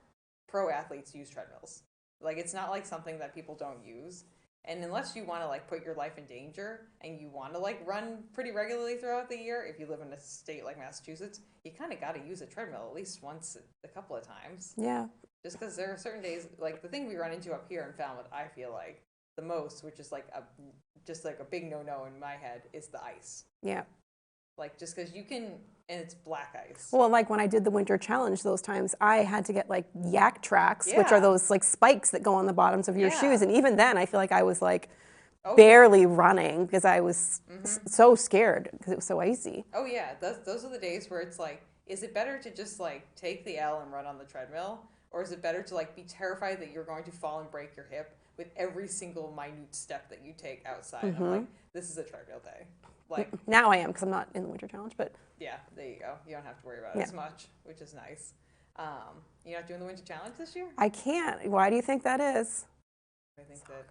pro athletes use treadmills. Like, it's not like something that people don't use. And unless you want to like put your life in danger and you want to like run pretty regularly throughout the year, if you live in a state like Massachusetts, you kind of got to use a treadmill at least once a couple of times. Yeah. Just because there are certain days, like the thing we run into up here in Falmouth, I feel like the most, which is like a big no-no in my head, is the ice. Yeah. Like just because you can, and it's black ice. Well, like when I did the winter challenge those times, I had to get like yak tracks, which are those like spikes that go on the bottoms of your shoes. And even then I feel like I was like barely running because I was so scared because it was so icy. Oh yeah, those are the days where it's like, is it better to just like take the L and run on the treadmill? Or is it better to like be terrified that you're going to fall and break your hip with every single minute step that you take outside? I'm like, this is a treadmill day. Like now I am because I'm not in the winter challenge, but yeah, there you go. You don't have to worry about it as much, which is nice. You're not doing the winter challenge this year? I can't. Why do you think that is? I think that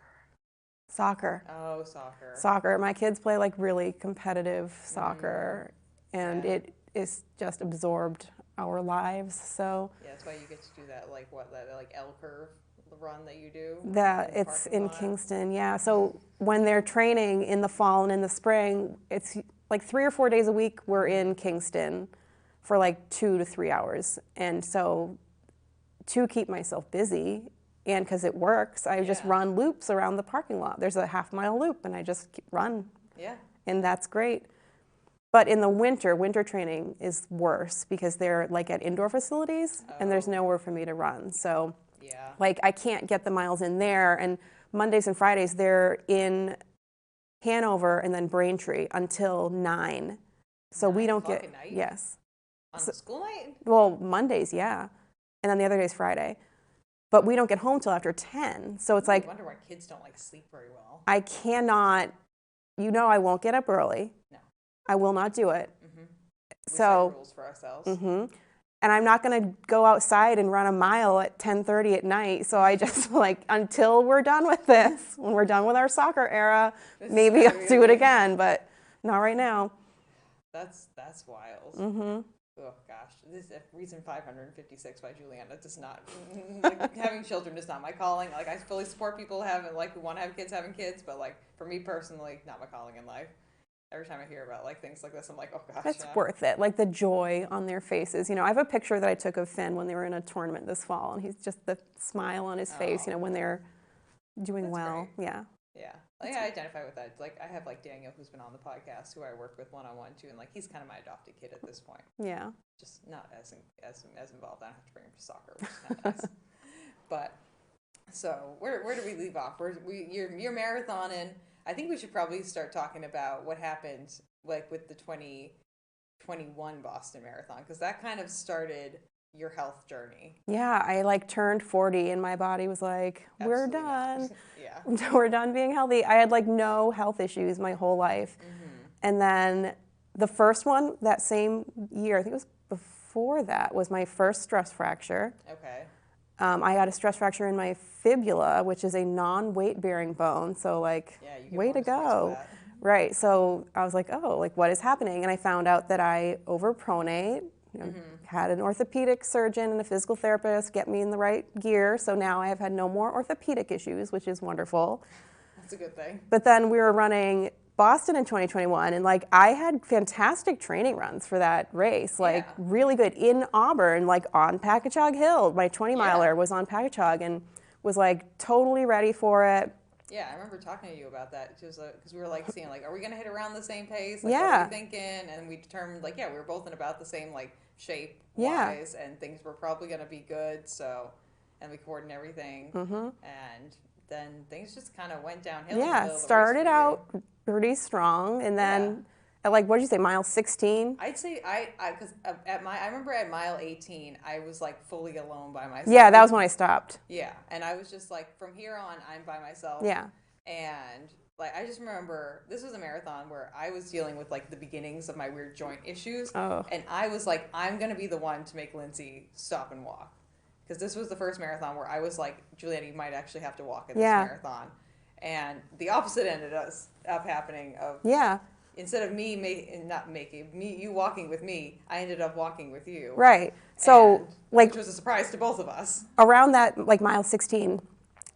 soccer. Oh, soccer. Soccer. My kids play like really competitive soccer, and it is just absorbed our lives. So yeah, that's why you get to do that like L curve run that you do. That it's in Kingston, yeah. So when they're training in the fall and in the spring, it's like 3 or 4 days a week we're in Kingston for like 2 to 3 hours. And so to keep myself busy and because it works, I just run loops around the parking lot. There's a half-mile loop and I just run. Yeah. And that's great. But in the winter training is worse because they're like at indoor facilities and there's nowhere for me to run. So like I can't get the miles in there, and Mondays and Fridays they're in Hanover and then Braintree until 9. So we don't get at night? Yes. On school night? Well, Mondays, yeah. And then the other day's Friday. But we don't get home till after 10. So it's like I wonder why kids don't like sleep very well. I cannot, I won't get up early. No. I will not do it. We so set rules for ourselves. And I'm not going to go outside and run a mile at 10:30 at night. So I just like, until we're done with this, when we're done with our soccer era, maybe I'll do it again, but not right now. That's wild. Oh gosh, this is reason 556 by Julianna does not, like, having children is not my calling. Like I fully support people who want to have kids having kids, but like for me personally, not my calling in life. Every time I hear about like things like this, I'm like, oh gosh. It's worth it. Like the joy on their faces. I have a picture that I took of Finn when they were in a tournament this fall, and he's just the smile on his face, when they're doing well. Great. Yeah. Yeah. Like, I identify with that. Like I have like Daniel, who's been on the podcast, who I work with one-on-one too, and like he's kind of my adopted kid at this point. Yeah. Just not as involved. I don't have to bring him to soccer, which is kind of nice. But so where do we leave off? You're marathoning. I think we should probably start talking about what happened like with the 2021 Boston Marathon, because that kind of started your health journey. Yeah, I like turned 40 and my body was like, we're done. We're done being healthy. I had like no health issues my whole life. And then the first one that same year, I think it was before that, was my first stress fracture. Okay. I had a stress fracture in my fibula, which is a non-weight bearing bone. So like, Yeah, you get way to bonus points for go. that. Right. So I was like, oh, like what is happening? And I found out that I overpronate. Had an orthopedic surgeon and a physical therapist get me in the right gear. So now I have had no more orthopedic issues, which is wonderful. That's a good thing. But then we were running Boston in 2021, and like I had fantastic training runs for that race, like really good in Auburn, like on Packagug Hill. My 20 miler was on Packagug and was like totally ready for it. Yeah, I remember talking to you about that, just because we were like seeing like, are we gonna hit around the same pace? Like, what are we thinking? And we determined like, we were both in about the same like shape wise, and things were probably gonna be good. So, and we coordinated everything, and then things just kind of went downhill. Yeah, started out pretty strong, and then at like, what did you say, mile 16? I'd say because I remember at mile 18, I was like fully alone by myself. Yeah, that was when I stopped. Yeah, and I was just like, from here on, I'm by myself. Yeah. And like, I just remember this was a marathon where I was dealing with like the beginnings of my weird joint issues. Oh. And I was like, I'm going to be the one to make Lindsay stop and walk. Because this was the first marathon where I was like, Julianna, you might actually have to walk in this marathon. And the opposite ended up happening of instead of you walking with me, I ended up walking with you. Right. So and, like, which was a surprise to both of us. Around that like mile 16,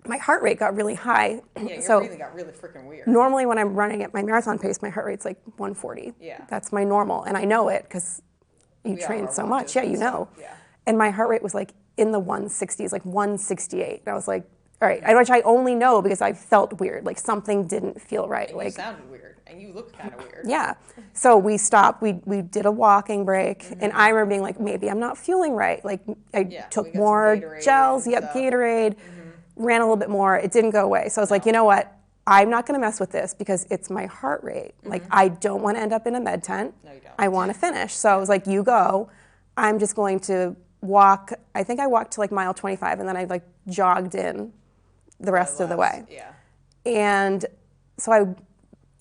my heart rate got really high. Yeah, your breathing got really freaking weird. Normally when I'm running at my marathon pace, my heart rate's like 140. Yeah. That's my normal, and I know it because you train so much. Yeah, you know. Yeah. And my heart rate was like in the 160s, like 168. And I was like, all right, which I only know because I felt weird, like something didn't feel right. And like you sounded weird, and you looked kind of weird. Yeah. So we stopped. We did a walking break, and I remember being like, maybe I'm not feeling right. Like I took more gels, Gatorade, ran a little bit more. It didn't go away. So I was like, you know what? I'm not going to mess with this because it's my heart rate. Like I don't want to end up in a med tent. No, you don't. I want to finish. So I was like, you go. I'm just going to walk. I think I walked to like mile 25, and then I like jogged in the rest of the way. Yeah. And so I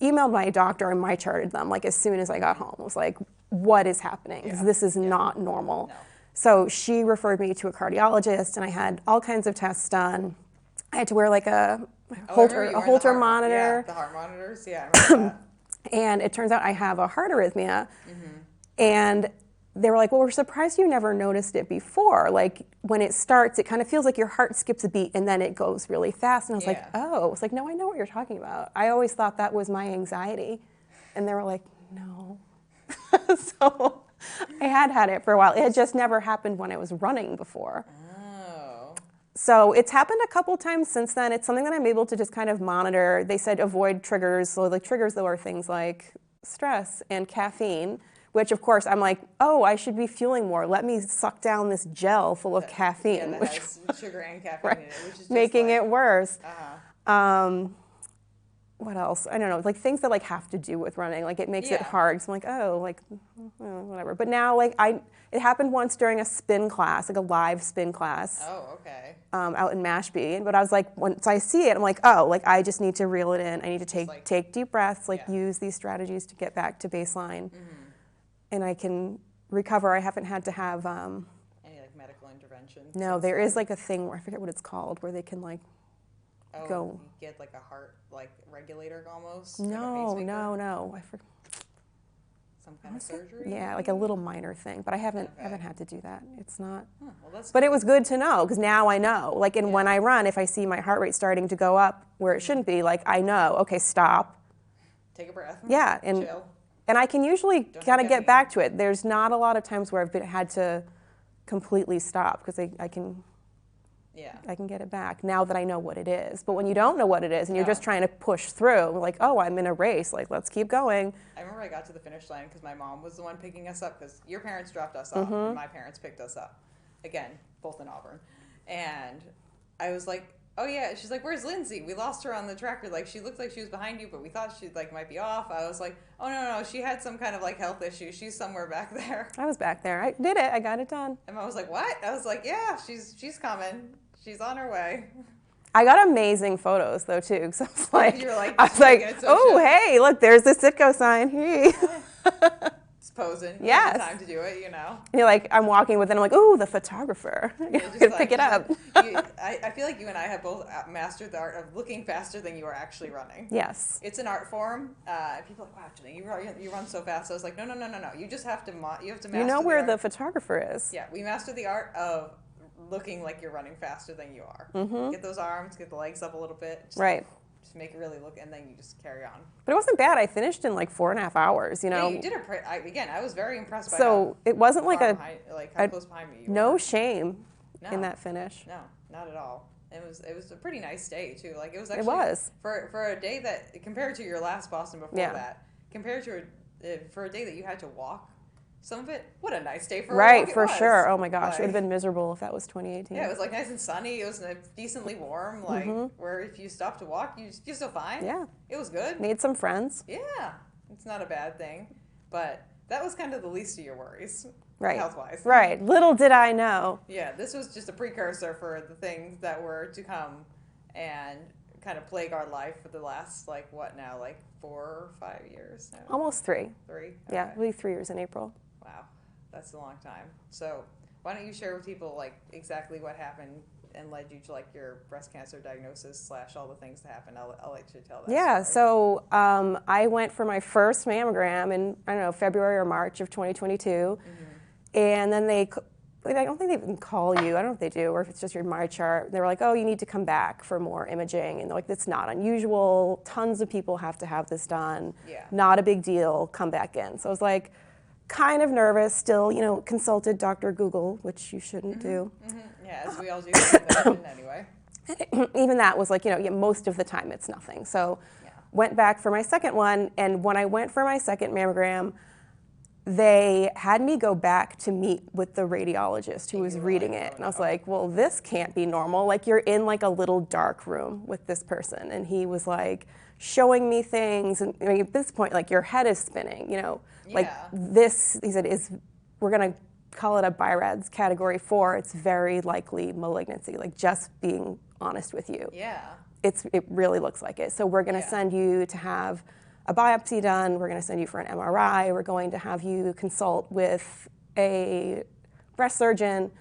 emailed my doctor and my charted them like as soon as I got home. I was like, what is happening? Because this is not normal. No. So she referred me to a cardiologist, and I had all kinds of tests done. I had to wear like a Holter monitor. Yeah, the heart monitors. Yeah, I remember that. And it turns out I have a heart arrhythmia. And they were like, well, we're surprised you never noticed it before. Like when it starts, it kind of feels like your heart skips a beat and then it goes really fast. And I was like, oh, it's like, no, I know what you're talking about. I always thought that was my anxiety. And they were like, no. So I had it for a while. It had just never happened when I was running before. Oh. So it's happened a couple times since then. It's something that I'm able to just kind of monitor. They said avoid triggers. So the triggers, though, are things like stress and caffeine, which, of course, I'm like, oh, I should be fueling more. Let me suck down this gel full of caffeine. Yeah, that has sugar and caffeine in it, which is just making it worse. Uh-huh. What else? I don't know, like things that like have to do with running. Like it makes it hard. So I'm like, oh, like whatever. But now, like it happened once during a spin class, like a live spin class. Oh, okay. Out in Mashpee. But I was like, once I see it, I'm like, oh, like I just need to reel it in. I need to take deep breaths, like use these strategies to get back to baseline. And I can recover. I haven't had to have any like medical intervention. No, there is like a thing where I forget what it's called, where they can like go. You get like a heart like regulator almost. No. I forget. Some kind of surgery. Yeah, like a little minor thing, but I haven't had to do that. It's not. Well, that's but it was good to know because now I know. Like, and when I run, if I see my heart rate starting to go up where it shouldn't be, like I know. Okay, stop. Take a breath. Yeah, and chill. And I can usually kind of get back to it. There's not a lot of times where I've had to completely stop because I can get it back now that I know what it is. But when you don't know what it is and you're just trying to push through, like, oh, I'm in a race, like, let's keep going. I remember I got to the finish line because my mom was the one picking us up because your parents dropped us off and my parents picked us up. Again, both in Auburn. And I was like, oh yeah, she's like, where's Lindsay? We lost her on the tracker. Like, she looked like she was behind you, but we thought she like might be off. I was like, oh no, she had some kind of like health issue. She's somewhere back there. I was back there. I did it. I got it done. And I was like, what? I was like, yeah, she's coming. She's on her way. I got amazing photos though too, because I was like, oh, hey, look, there's the Sitco sign. Hey. posing. Yes. You have time to do it, you know. And you're like, I'm walking with it, and I'm like, ooh, the photographer. Yeah, Pick it up. I feel like you and I have both mastered the art of looking faster than you are actually running. Yes. It's an art form. People are like, wow, Julie, you run so fast. I was like, no. You just have to master. You know where the photographer is. Yeah, we master the art of looking like you're running faster than you are. Mm-hmm. Get those arms, get the legs up a little bit. Right. Just make it really look, and then you just carry on. But it wasn't bad. I finished in like 4.5 hours, you know. Yeah, you did it. Again, I was very impressed by so it wasn't like how close behind me you no were. Shame in that finish. No, not at all. It was a pretty nice day too. Like it was actually for a day that compared to your last Boston before that, compared to for a day that you had to walk. Some of it, what a nice day for a walk for it was. sure. Oh my gosh, it would have been miserable if that was 2018. Yeah, it was like nice and sunny. It was decently warm. Like where if you stopped to walk, you're still fine. Yeah, it was good. Made some friends. Yeah, it's not a bad thing, but that was kind of the least of your worries, right? Health-wise, right. Little did I know. Yeah, this was just a precursor for the things that were to come, and kind of plague our life for the last 4 or 5 years now. Almost 3. 3. Okay. Yeah, it'll be 3 years in April. Wow, that's a long time. So why don't you share with people exactly what happened and led you to your breast cancer diagnosis / all the things that happened? I'll let you tell that. Yeah, story. so I went for my first mammogram in February or March of 2022, and then I don't think they even call you. I don't know if they do, or if it's just your my chart. They were like, oh, you need to come back for more imaging. And they're like, that's not unusual. Tons of people have to have this done. Yeah. Not a big deal. Come back in. So I was like, kind of nervous still, consulted Dr. Google, which you shouldn't do. Yeah, as we all do anyway. Even that was most of the time it's nothing. So went back for my second one. And when I went for my second mammogram, they had me go back to meet with the radiologist who was reading it. And I was like, well, this can't be normal. You're in a little dark room with this person. And he was showing me things. And at this point, your head is spinning, this, he said, we're going to call it a BI-RADS category 4. It's very likely malignancy, just being honest with you. Yeah. It really looks like it. So we're going to send you to have a biopsy done. We're going to send you for an MRI. We're going to have you consult with a breast surgeon.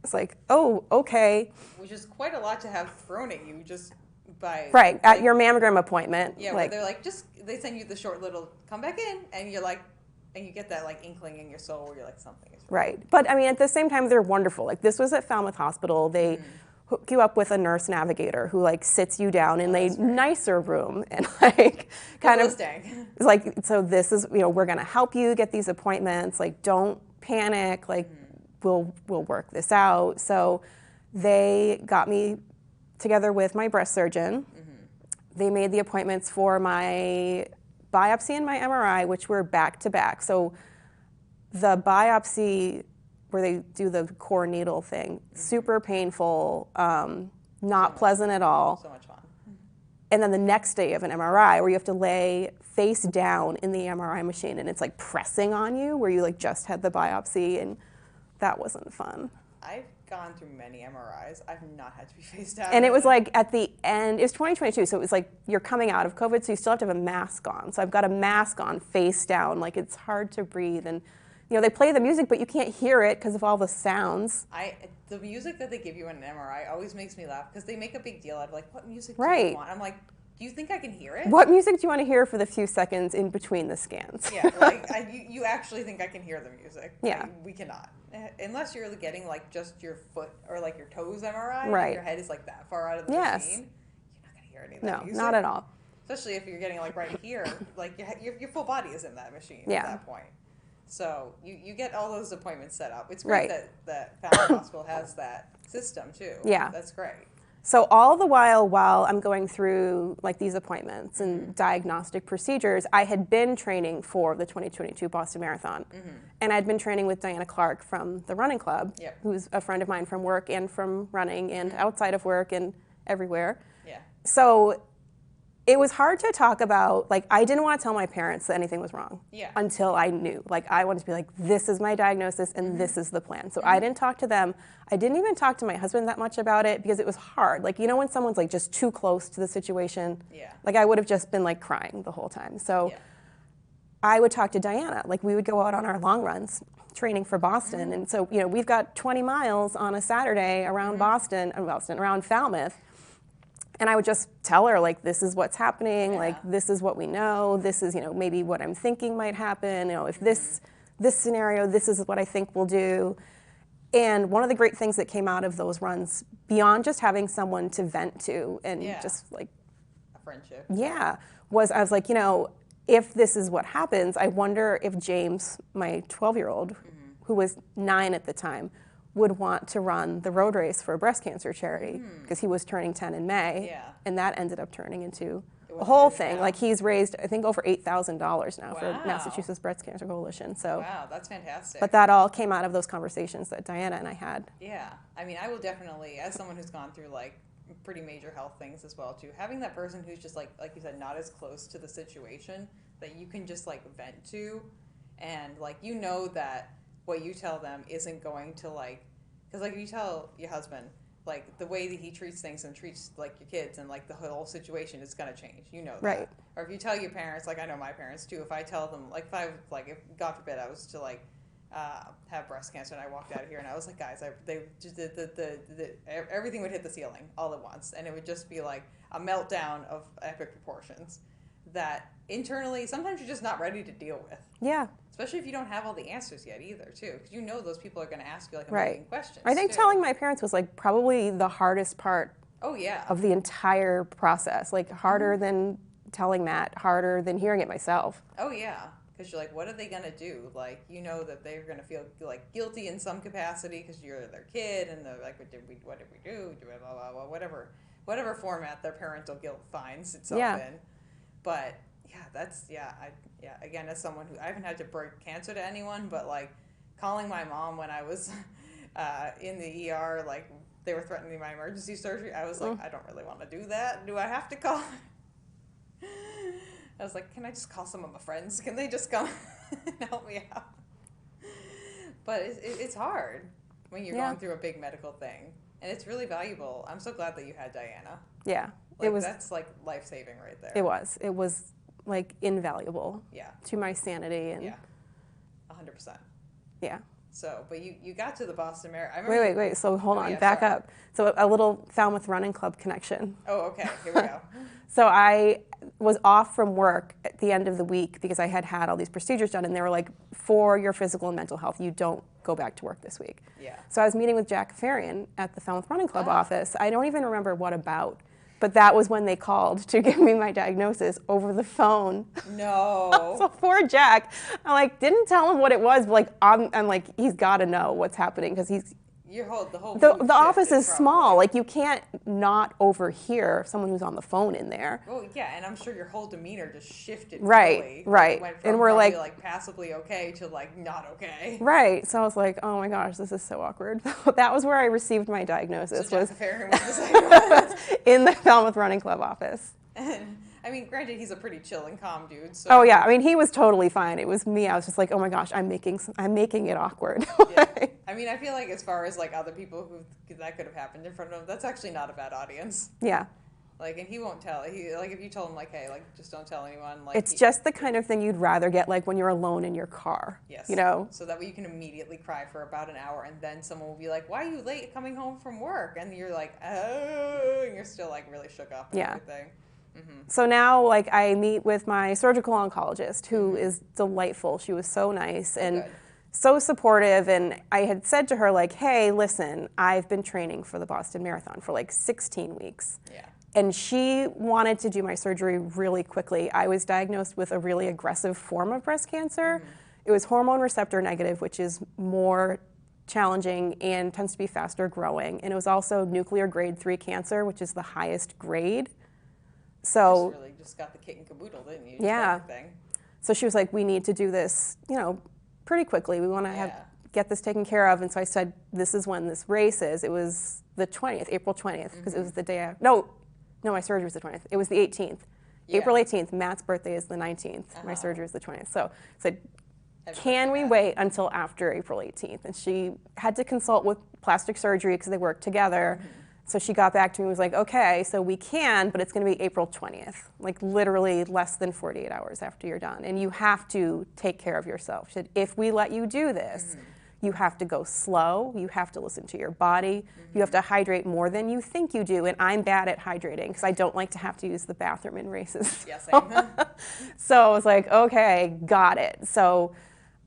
It's like, oh, okay. Which is quite a lot to have thrown at you just by... Right, at your mammogram appointment. Yeah, where they're they send you the short little, come back in, and you're and you get that inkling in your soul where you're something is wrong. Right, but at the same time, they're wonderful. This was at Falmouth Hospital. They hook you up with a nurse navigator who sits you down in a nicer room and kind of it's so this is we're going to help you get these appointments, don't panic, we'll work this out. So they got me together with my breast surgeon. They made the appointments for my biopsy and my MRI, which were back to back. So the biopsy where they do the core needle thing, super painful, not pleasant at all. So much fun. And then the next day of an MRI where you have to lay face down in the MRI machine and it's pressing on you where you just had the biopsy, and that wasn't fun. I've gone through many MRIs. I've not had to be face down. And it was at the end, it was 2022, so it was you're coming out of COVID, so you still have to have a mask on. So I've got a mask on face down, it's hard to breathe, and they play the music, but you can't hear it because of all the sounds. The music that they give you in an MRI always makes me laugh because they make a big deal out of what music do you want? I'm do you think I can hear it? What music do you want to hear for the few seconds in between the scans? Yeah, you actually think I can hear the music? Yeah, we cannot, unless you're getting just your foot or your toes MRI. Right. And your head is that far out of the machine. You're not gonna hear any of that music. No, not at all. Especially if you're getting right here, your full body is in that machine at that point. So you get all those appointments set up. It's great that Falmouth Hospital has that system too. Yeah. That's great. So all the while I'm going through these appointments and diagnostic procedures, I had been training for the 2022 Boston Marathon. And I'd been training with Diana Clark from the running club, who's a friend of mine from work and from running and outside of work and everywhere. Yeah. So it was hard to talk about, I didn't want to tell my parents that anything was wrong until I knew. I wanted to be this is my diagnosis and this is the plan. So I didn't talk to them. I didn't even talk to my husband that much about it because it was hard. When someone's just too close to the situation, I would have just been crying the whole time. So I would talk to Diana. Like, we would go out on our long runs training for Boston. And so, we've got 20 miles on a Saturday around Boston, around Falmouth. And I would just tell her, like, this is what's happening, like, this is what we know, this is, maybe what I'm thinking might happen, if this scenario, this is what I think we'll do. And one of the great things that came out of those runs, beyond just having someone to vent to and just, like, a friendship. Yeah, was I was like, if this is what happens, I wonder if James, my 12-year-old, who was 9 at the time, would want to run the road race for a breast cancer charity, because he was turning 10 in May, and that ended up turning into a whole thing. Like, he's raised, I think, over $8,000 now for Massachusetts Breast Cancer Coalition. So, wow, that's fantastic. But that all came out of those conversations that Diana and I had. Yeah, I mean, I will definitely, as someone who's gone through, like, pretty major health things as well, too, having that person who's just, like you said, not as close to the situation, that you can just, like, vent to, and, like, that what you tell them isn't going to, like, because, like, if you tell your husband, like, the way that he treats things and treats, like, your kids and, like, the whole situation is going to change. That. Right. Or if you tell your parents, like, I know my parents, too, if I tell them, like, if God forbid, I was to, like, have breast cancer and I walked out of here and I was like, guys, they just, everything would hit the ceiling all at once. And it would just be, like, a meltdown of epic proportions that internally sometimes you're just not ready to deal with. Yeah. Especially if you don't have all the answers yet either, too. Because those people are going to ask you, like, a million questions. I think telling my parents was, like, probably the hardest part of the entire process. Like, harder than telling Matt, harder than hearing it myself. Oh, yeah. Because you're like, what are they going to do? Like, that they're going to feel, like, guilty in some capacity because you're their kid. And they're like, what did we do? Blah, blah, blah, whatever format their parental guilt finds itself in. But... again, as someone who, I haven't had to break cancer to anyone, but, like, calling my mom when I was in the ER, like, they were threatening my emergency surgery, I was like, I don't really want to do that. Do I have to call? I was like, can I just call some of my friends? Can they just come and help me out? But it's hard when you're going through a big medical thing. And it's really valuable. I'm so glad that you had Diana. Yeah. Like, that's, like, life-saving right there. It was like, invaluable to my sanity. And 100%. Yeah. So, but you got to the Boston Marathon. Wait. So hold on, back up. So a little Falmouth Running Club connection. Oh, okay. Here we go. So I was off from work at the end of the week because I had all these procedures done, and they were like, for your physical and mental health, you don't go back to work this week. Yeah. So I was meeting with Jack Farian at the Falmouth Running Club office. I don't even remember what about. But that was when they called to give me my diagnosis over the phone. No. So poor Jack, I, like, didn't tell him what it was, but, like, I'm like, he's got to know what's happening because he's... The office is small. Like, you can't not overhear someone who's on the phone in there. Oh, yeah, and I'm sure your whole demeanor just shifted. Right. Went from and we're like passively okay to, like, not okay. Right. So I was like, oh my gosh, this is so awkward. That was where I received my diagnosis. So was in the Falmouth Running Club office. And, I mean, granted, he's a pretty chill and calm dude. So. Oh yeah, I mean, he was totally fine. It was me. I was just like, oh my gosh, I'm making it awkward. Yeah. I mean, I feel like as far as, like, other people who that could have happened in front of him, that's actually not a bad audience. Yeah. Like, and he won't tell. Like, if you told him, like, hey, like, just don't tell anyone. Like, it's just the kind of thing you'd rather get, like, when you're alone in your car. Yes. So that way you can immediately cry for about an hour, and then someone will be like, why are you late coming home from work? And you're like, oh, and you're still, like, really shook up and everything. Mm-hmm. So now, like, I meet with my surgical oncologist, who is delightful. She was so nice and so supportive. And I had said to her, like, hey, listen, I've been training for the Boston Marathon for, like, 16 weeks. Yeah. And she wanted to do my surgery really quickly. I was diagnosed with a really aggressive form of breast cancer. Mm-hmm. It was hormone receptor negative, which is more challenging and tends to be faster growing. And it was also nuclear grade 3 cancer, which is the highest grade. So you really just got the kit and caboodle, didn't you? So she was like, we need to do this, pretty quickly. We want to get this taken care of. And so I said, this is when this race is. It was the 20th, April 20th, because it was the day no, my surgery was the 20th. It was the 18th. Yeah. April 18th. Matt's birthday is the 19th. My surgery is the 20th. So I said, can we wait until after April 18th? And she had to consult with plastic surgery because they work together. So she got back to me and was like, okay, so we can, but it's going to be April 20th, like literally less than 48 hours after you're done. And you have to take care of yourself. She said, if we let you do this, you have to go slow, you have to listen to your body, you have to hydrate more than you think you do. And I'm bad at hydrating because I don't like to have to use the bathroom in races. Yes, same. So I was like, okay, got it. So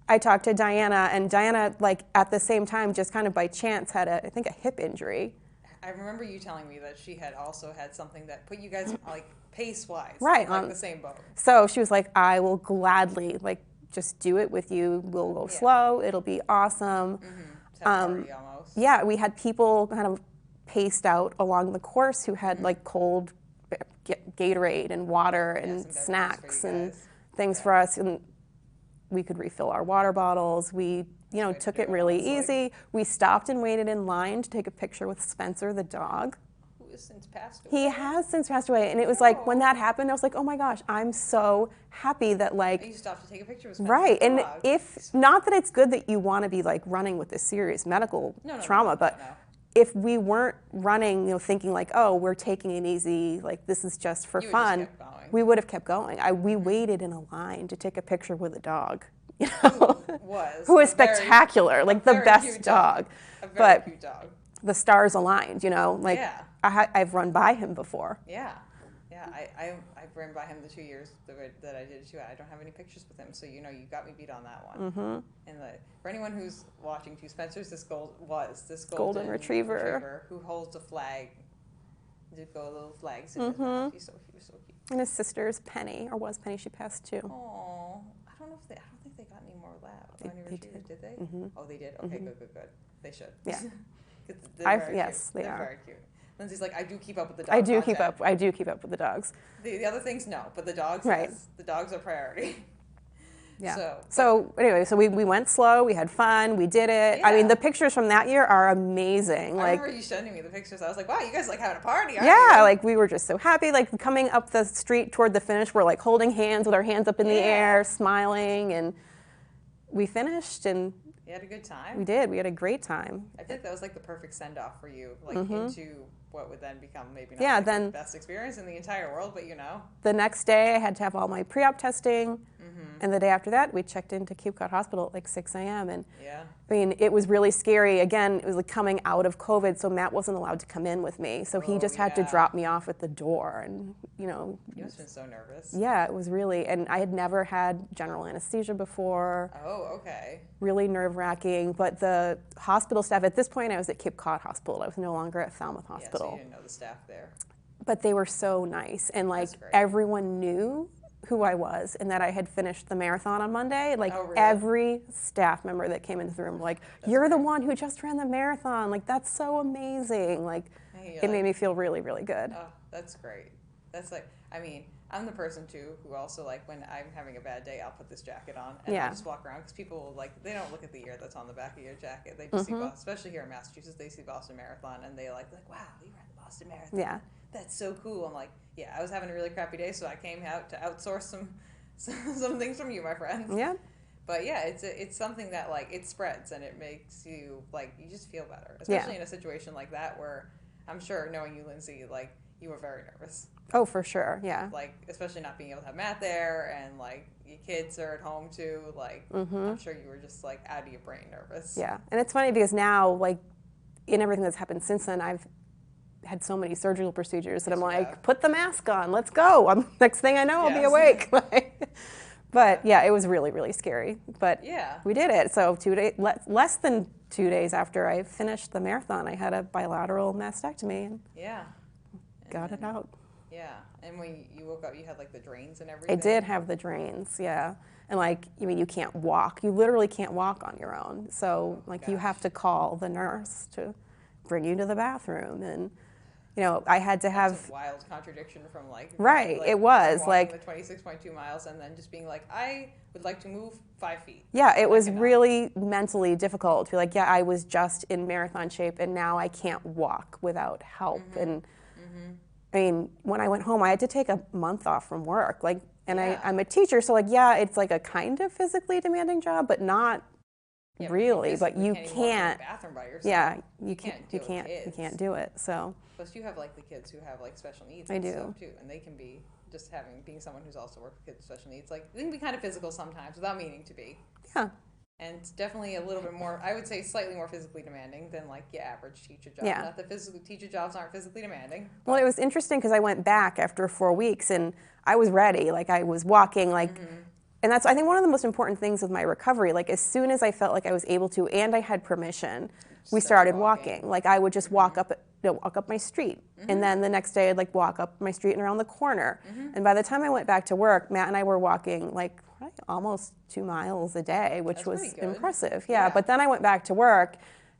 I talked to Diana, and Diana, like at the same time, just kind of by chance had I think a hip injury. I remember you telling me that she had also had something that put you guys like pace-wise, right, like the same boat. So she was like, I will gladly like just do it with you. We'll go slow. It'll be awesome. Party almost. Yeah, we had people kind of paced out along the course who had like cold Gatorade and water and snacks and things for us, and we could refill our water bottles. We took it really easy. We stopped and waited in line to take a picture with Spencer, the dog. Who has since passed away. He has since passed away. And it was like, when that happened, I was like, oh my gosh, I'm so happy that like... You stopped to take a picture with Spencer, right, the and dog. if, not that it's good that you want to be like running with this serious medical trauma, but if we weren't running, thinking like, oh, we're taking it easy, like this is just for fun, we would have kept going. We waited in a line to take a picture with a dog. Who was spectacular, like the best dog. A very cute dog. The stars aligned, like I've run by him before. Yeah. I've run by him the 2 years that I did it too. I don't have any pictures with him, so you got me beat on that one. And for anyone who's watching too, Spencer's this golden retriever who holds a flag. Did go little flags in his mouth. He was so cute. And his sister's Penny, or was Penny, she passed too. Oh, I don't think they got any more labs. Did they? Oh, they did? Okay, good. They should. Yeah. They're very cute. Lindsay's like, I do keep up with the dogs. I do keep up with the dogs. The other things, no, but the dogs, the dogs are priority. Yeah. So anyway, so we went slow, we had fun, we did it. Yeah. I mean, the pictures from that year are amazing. I remember you showing me the pictures. I was like, wow, you guys like having a party, aren't you? Like we were just so happy. Like coming up the street toward the finish, we're like holding hands with our hands up in the air, smiling, and we finished and you had a good time? We did. We had a great time. I think that was like the perfect send-off for you, like into what would then become maybe not the best experience in the entire world, but The next day I had to have all my pre-op testing, and the day after that we checked into Cape Cod Hospital at like 6 a.m. And I mean, it was really scary. Again, it was like coming out of COVID, so Matt wasn't allowed to come in with me, so he just had to drop me off at the door, and You must have been so nervous. Yeah, it was really, and I had never had general anesthesia before. Oh, okay. Really nerve-wracking, but the hospital staff, at this point I was at Cape Cod Hospital, I was no longer at Falmouth Hospital. So you didn't know the staff there. But they were so nice, and like everyone knew who I was and that I had finished the marathon on Monday. Like every staff member that came into the room were like, you're the one who just ran the marathon. Like, that's so amazing. Like, it made me feel really, really good. Oh, that's great. That's like, I mean, I'm the person too who also like when I'm having a bad day, I'll put this jacket on and I just walk around because people will like, they don't look at the year that's on the back of your jacket. They just see, especially here in Massachusetts, they see Boston Marathon and they like, wow, you ran the Boston Marathon. Yeah. That's so cool. I'm like, yeah, I was having a really crappy day, so I came out to outsource some things from you, my friends. Yeah. But yeah, it's something that like it spreads and it makes you like you just feel better, especially in a situation like that where I'm sure knowing you, Lindsay, like you were very nervous. Oh, for sure, yeah. Like especially not being able to have Matt there and like your kids are at home too. Like I'm sure you were just like out of your brain nervous. Yeah, and it's funny because now like in everything that's happened since then, I've had so many surgical procedures that I'm like, put the mask on, let's go. Next thing I know, I'll be awake. But yeah, it was really, really scary. But we did it. So less than 2 days after I finished the marathon, I had a bilateral mastectomy and got it out. Yeah, and when you woke up, you had like the drains and everything? I did have the drains, yeah. And like, I mean, you can't walk. You literally can't walk on your own. So you have to call the nurse to bring you to the bathroom. And I had to have... That's a wild contradiction from it was. Like the 26.2 miles and then just being like, I would like to move 5 feet. Yeah, it was really mentally difficult to be like, I was just in marathon shape and now I can't walk without help. And I mean, when I went home, I had to take a month off from work. I'm a teacher, so it's like a kind of physically demanding job, but not Yeah, really, but you can't even walk to can't. the bathroom by yourself. Yeah, you You can't. can't You deal with can't. You kids. can't do it. So Plus, you have like the kids who have like special needs I and do. stuff too, and they can be just being someone who's also worked with kids with special needs. Like, they can be kind of physical sometimes without meaning to be. yeah, And it's definitely a little bit more, I would say, slightly more physically demanding than like your average teacher job. Yeah. Not that physical teacher jobs aren't physically demanding. well, it was interesting because I went back after 4 weeks and I was ready. Like I was walking, like, and that's I think one of the most important things with my recovery. Like as soon as I felt like I was able to, and I had permission, we started walking. Like I would just walk up my street, and then the next day I'd like walk up my street and around the corner. And by the time I went back to work, Matt and I were walking like probably almost 2 miles a day, which That's was pretty good. impressive. Yeah. But then I went back to work,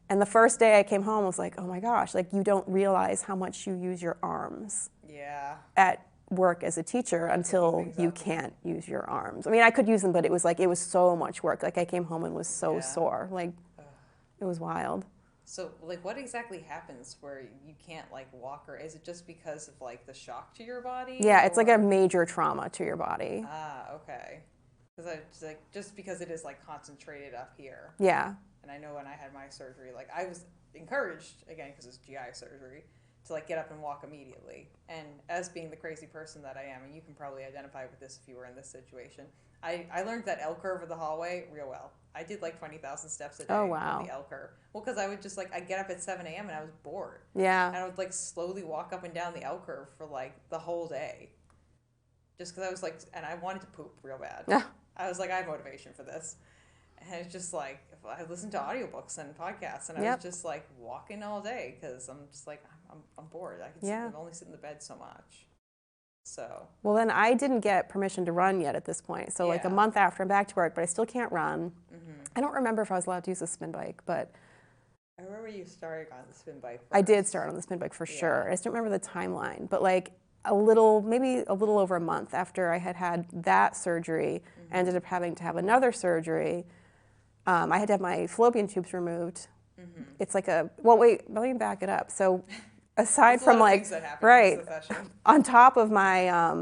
and the first day I came home I was like, oh my gosh, like you don't realize how much you use your arms Yeah. at work as a teacher until you can't use your arms. I mean, I could use them, but it was so much work. Like I came home and was so sore. Like it was wild. So, like, what exactly happens where you can't, like, walk, or is it just because of, like, the shock to your body? Yeah, it's like a major trauma to your body. Ah, okay. Because just because it is, like, concentrated up here. Yeah. And I know when I had my surgery, like, I was encouraged, again, because it's GI surgery, to, like, get up and walk immediately. And as being the crazy person that I am, and you can probably identify with this if you were in this situation, I learned that L curve of the hallway real well. I did like 20,000 steps a day Oh, wow. on the L curve. Well, because I would just I'd get up at 7 a.m. and I was bored. Yeah. And I would like slowly walk up and down the L curve for like the whole day. Just because I was like, and I wanted to poop real bad. Yeah. I was like, I have motivation for this. And it's just like, I listened to audiobooks and podcasts, and I was just like walking all day because I'm just like, I'm bored. I can only sit in the bed so much. So. Well, then I didn't get permission to run yet at this point. So like a month after I'm back to work, but I still can't run. I don't remember if I was allowed to use a spin bike, but. I remember you started on the spin bike first. I did start on the spin bike for sure. I just don't remember the timeline, but like maybe a little over a month after I had that surgery, I ended up having to have another surgery. I had to have my fallopian tubes removed. It's like well, wait, let me back it up. So aside from like, on top of my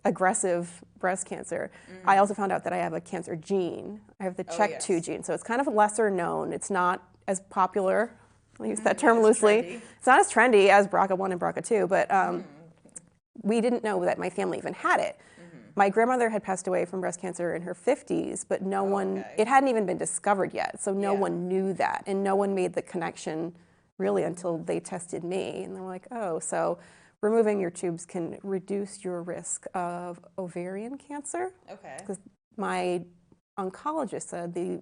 aggressive breast cancer, I also found out that I have a cancer gene. I have the CHEK2 gene, so it's kind of lesser known. It's not as popular. I'll use that term loosely. Trendy. It's not as trendy as BRCA1 and BRCA2, but we didn't know that my family even had it. My grandmother had passed away from breast cancer in her 50s, but no one, it hadn't even been discovered yet, so no one knew that, and no one made the connection really until they tested me, and they're like, oh, so removing your tubes can reduce your risk of ovarian cancer. Okay. Because my oncologist said the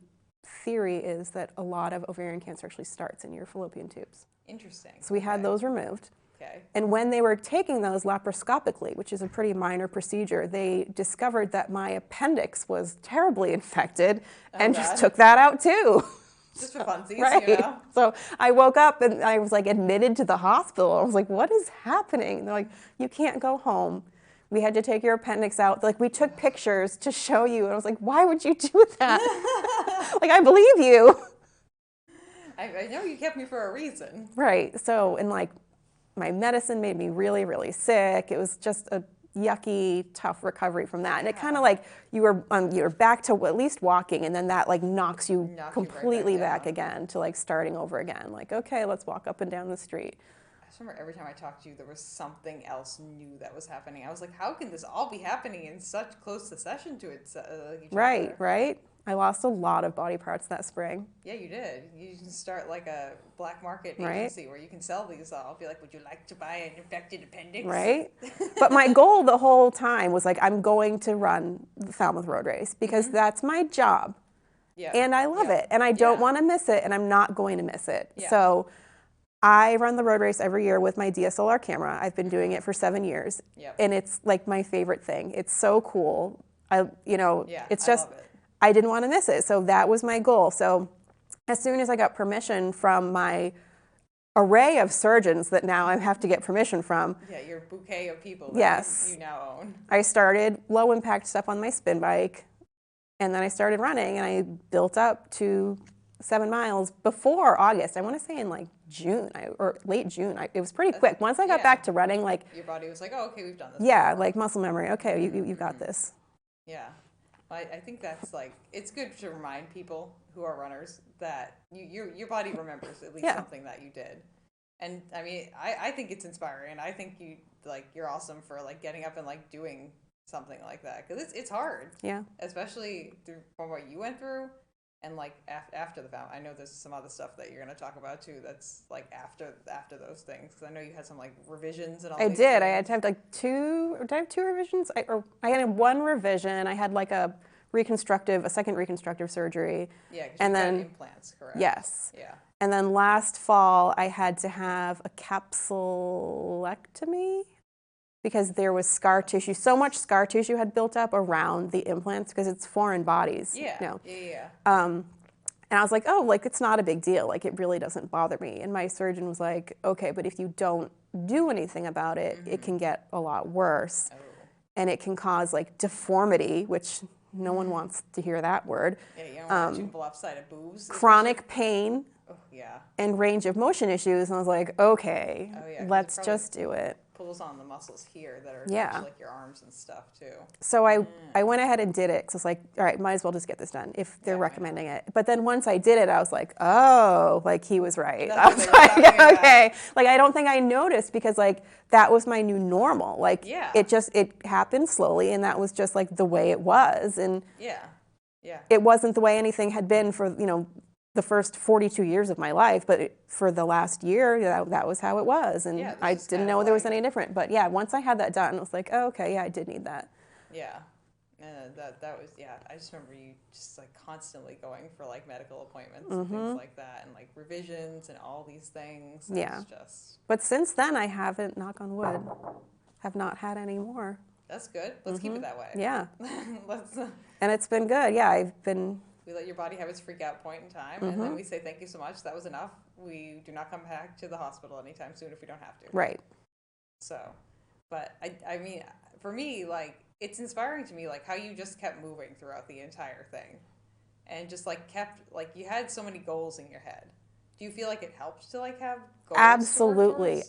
theory is that a lot of ovarian cancer actually starts in your fallopian tubes. Interesting. So we had those removed. Okay. And when they were taking those laparoscopically, which is a pretty minor procedure, they discovered that my appendix was terribly infected and just took that out too. Just for funsies, right. you know? So I woke up and I was like admitted to the hospital. I was like, what is happening? And they're like, you can't go home. We had to take your appendix out. Like, we took pictures to show you. And I was like, why would you do that? Like, I believe you. I know you kept me for a reason. Right. So, and like, my medicine made me really, really sick. It was just a yucky, tough recovery from that. And it kind of like, you're back to at least walking, and then that like knocks you completely back again to like starting over again. Like, okay, let's walk up and down the street. I just remember every time I talked to you, there was something else new that was happening. I was like, how can this all be happening in such close succession to each other? Right. I lost a lot of body parts that spring. Yeah, you did. You can start like a black market agency where you can sell these all. Be like, would you like to buy an infected appendix? Right. But my goal the whole time was like, I'm going to run the Falmouth Road Race because that's my job. Yeah. And I love it. And I don't want to miss it, and I'm not going to miss it. Yeah. So I run the road race every year with my DSLR camera. I've been doing it for 7 years. Yep. And it's like my favorite thing. It's so cool. It's just, I didn't want to miss it. So that was my goal. So as soon as I got permission from my array of surgeons that now I have to get permission from. Yeah, your bouquet of people that you now own. I started low impact stuff on my spin bike. And then I started running, and I built up to 7 miles before August. I want to say in like June or late June. It was pretty quick. Once I got back to running, like your body was like, oh, okay, we've done this. Yeah, like muscle memory. Okay, you got this. Yeah. I think that's like, it's good to remind people who are runners that your body remembers at least something that you did. And I mean, I think it's inspiring, and I think you're awesome for like getting up and like doing something like that, because it's hard. Yeah. Especially from what you went through, and like after the family. I know there's some other stuff that you're going to talk about too. That's like after those things, because I know you had some like revisions and all. I did. I had to have like two. Did I have two revisions? I had one revision. I had like a second reconstructive surgery. Yeah, because and you then got implants, correct? Yes. Yeah. And then last fall, I had to have a capsulectomy because there was scar tissue. So much scar tissue had built up around the implants because it's foreign bodies. Yeah. You know? Yeah. And I was like, oh, like it's not a big deal. Like it really doesn't bother me. And my surgeon was like, okay, but if you don't do anything about it, it can get a lot worse. Oh. And it can cause like deformity, which no one wants to hear that word. Yeah, you don't want to lopsided boobs. Chronic pain. Oh, yeah. And range of motion issues. And I was like, okay, let's just do it. Pulls on the muscles here that are like your arms and stuff too. So I went ahead and did it because I was like, all right, might as well just get this done if they're recommending it. But then once I did it, I was like, oh, like he was right. I was like, okay. Like I don't think I noticed because like that was my new normal. Like it happened slowly and that was just like the way it was. And it wasn't the way anything had been for, the first 42 years of my life, but for the last year, that was how it was. And I didn't know there was any different. But once I had that done, I was like, oh, okay, I did need that. Yeah. That was, I just remember you just like constantly going for like medical appointments and things like that and like revisions and all these things. But since then, I haven't, knock on wood, have not had any more. That's good. Let's keep it that way. Yeah. And it's been good. Yeah, we let your body have its freak out point in time, and then we say, thank you so much, that was enough. We do not come back to the hospital anytime soon if we don't have to. Right. So, but I mean, for me, like, it's inspiring to me, like, how you just kept moving throughout the entire thing. And just, like, you had so many goals in your head. Do you feel like it helped to, like, have goals?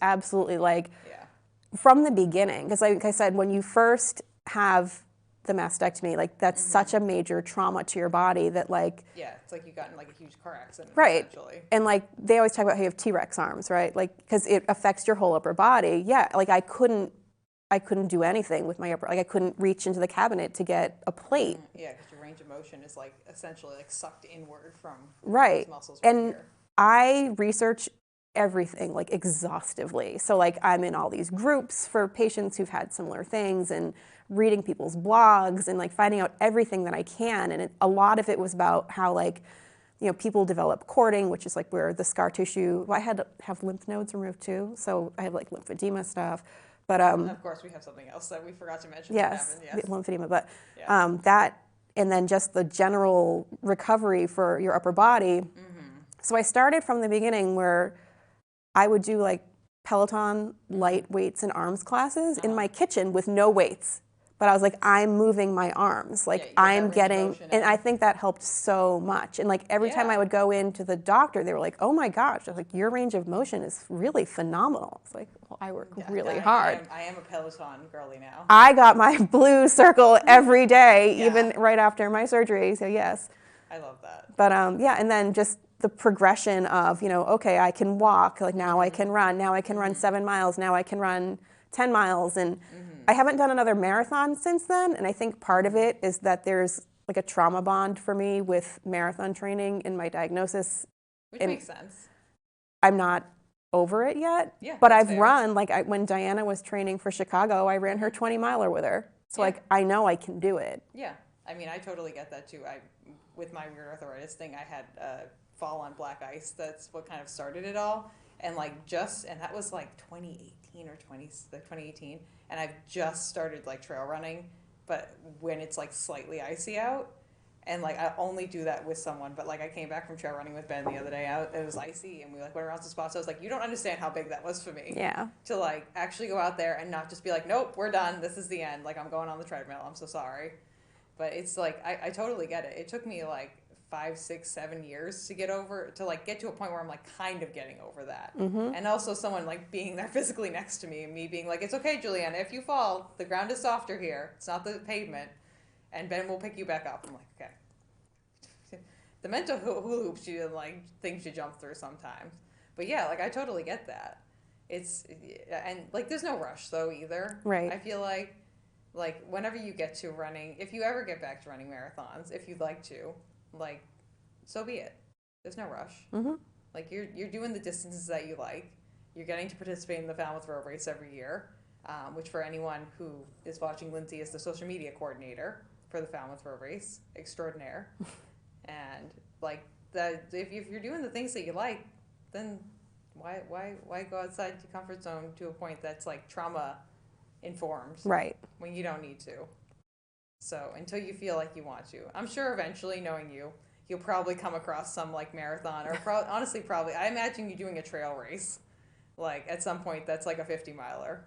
Absolutely. Like, from the beginning, because like I said, when you first have the mastectomy, like that's such a major trauma to your body that like it's like you got in like a huge car accident, right? Essentially. And like they always talk about how you have T-Rex arms, right? Like because it affects your whole upper body. Like I couldn't do anything with my upper, like I couldn't reach into the cabinet to get a plate. Yeah, because your range of motion is like essentially like sucked inward from these muscles. And here. I research everything like exhaustively. So like I'm in all these groups for patients who've had similar things and reading people's blogs and like finding out everything that I can. And a lot of it was about how like, people develop cording, which is like where the scar tissue, I had to have lymph nodes removed too. So I had like lymphedema stuff. But of course we have something else that we forgot to mention. Yes, lymphedema. But that, and then just the general recovery for your upper body. So I started from the beginning where I would do like Peloton light weights and arms classes in my kitchen with no weights. But I was like, I'm moving my arms. Like I'm getting, and I think that helped so much. And like every time I would go into the doctor, they were like, oh my gosh, I was like, your range of motion is really phenomenal. It's like, well, I work really hard. I am a Peloton girly now. I got my blue circle every day, even right after my surgery. So yes. I love that. But and then just the progression of, okay, I can walk, like now I can run, now I can run 7 miles, now I can run 10 miles. And I haven't done another marathon since then. And I think part of it is that there's like a trauma bond for me with marathon training in my diagnosis. Which makes sense. I'm not over it yet. Yeah, but I've run, like when Diana was training for Chicago, I ran her 20-miler with her. So like, I know I can do it. Yeah. I mean, I totally get that too. With my weird arthritis thing, I had fall on black ice. That's what kind of started it all. And and that was like 2018 or 2018. And I've just started like trail running, but when it's like slightly icy out. And like I only do that with someone, but like I came back from trail running with Ben the other day out. It was icy and we like went around some spots. I was like, you don't understand how big that was for me. Yeah. To like actually go out there and not just be like, nope, we're done. This is the end. Like I'm going on the treadmill. I'm so sorry. But it's like, I totally get it. It took me like 5, 6, 7 years to get to a point where I'm like kind of getting over that. And also someone like being there physically next to me and me being like, it's okay, Julianna, if you fall, the ground is softer here. It's not the pavement. and Ben will pick you back up. I'm like, okay. The mental hula hoops you like things you jump through sometimes. But yeah, like I totally get that. And like there's no rush though either. Right. I feel like whenever you get to running, if you ever get back to running marathons, if you'd like to, like, so be it. There's no rush. Mm-hmm. Like you're doing the distances that you like. You're getting to participate in the Falmouth Road Race every year, which for anyone who is watching, Lindsay is the social media coordinator for the Falmouth Road Race extraordinaire. And like that, if you're doing the things that you like, then why go outside your comfort zone to a point that's like trauma informed? Right. When you don't need to. So until you feel like you want to, I'm sure eventually, knowing you'll probably come across some like marathon or honestly probably I imagine you doing a trail race like at some point that's like a 50-miler,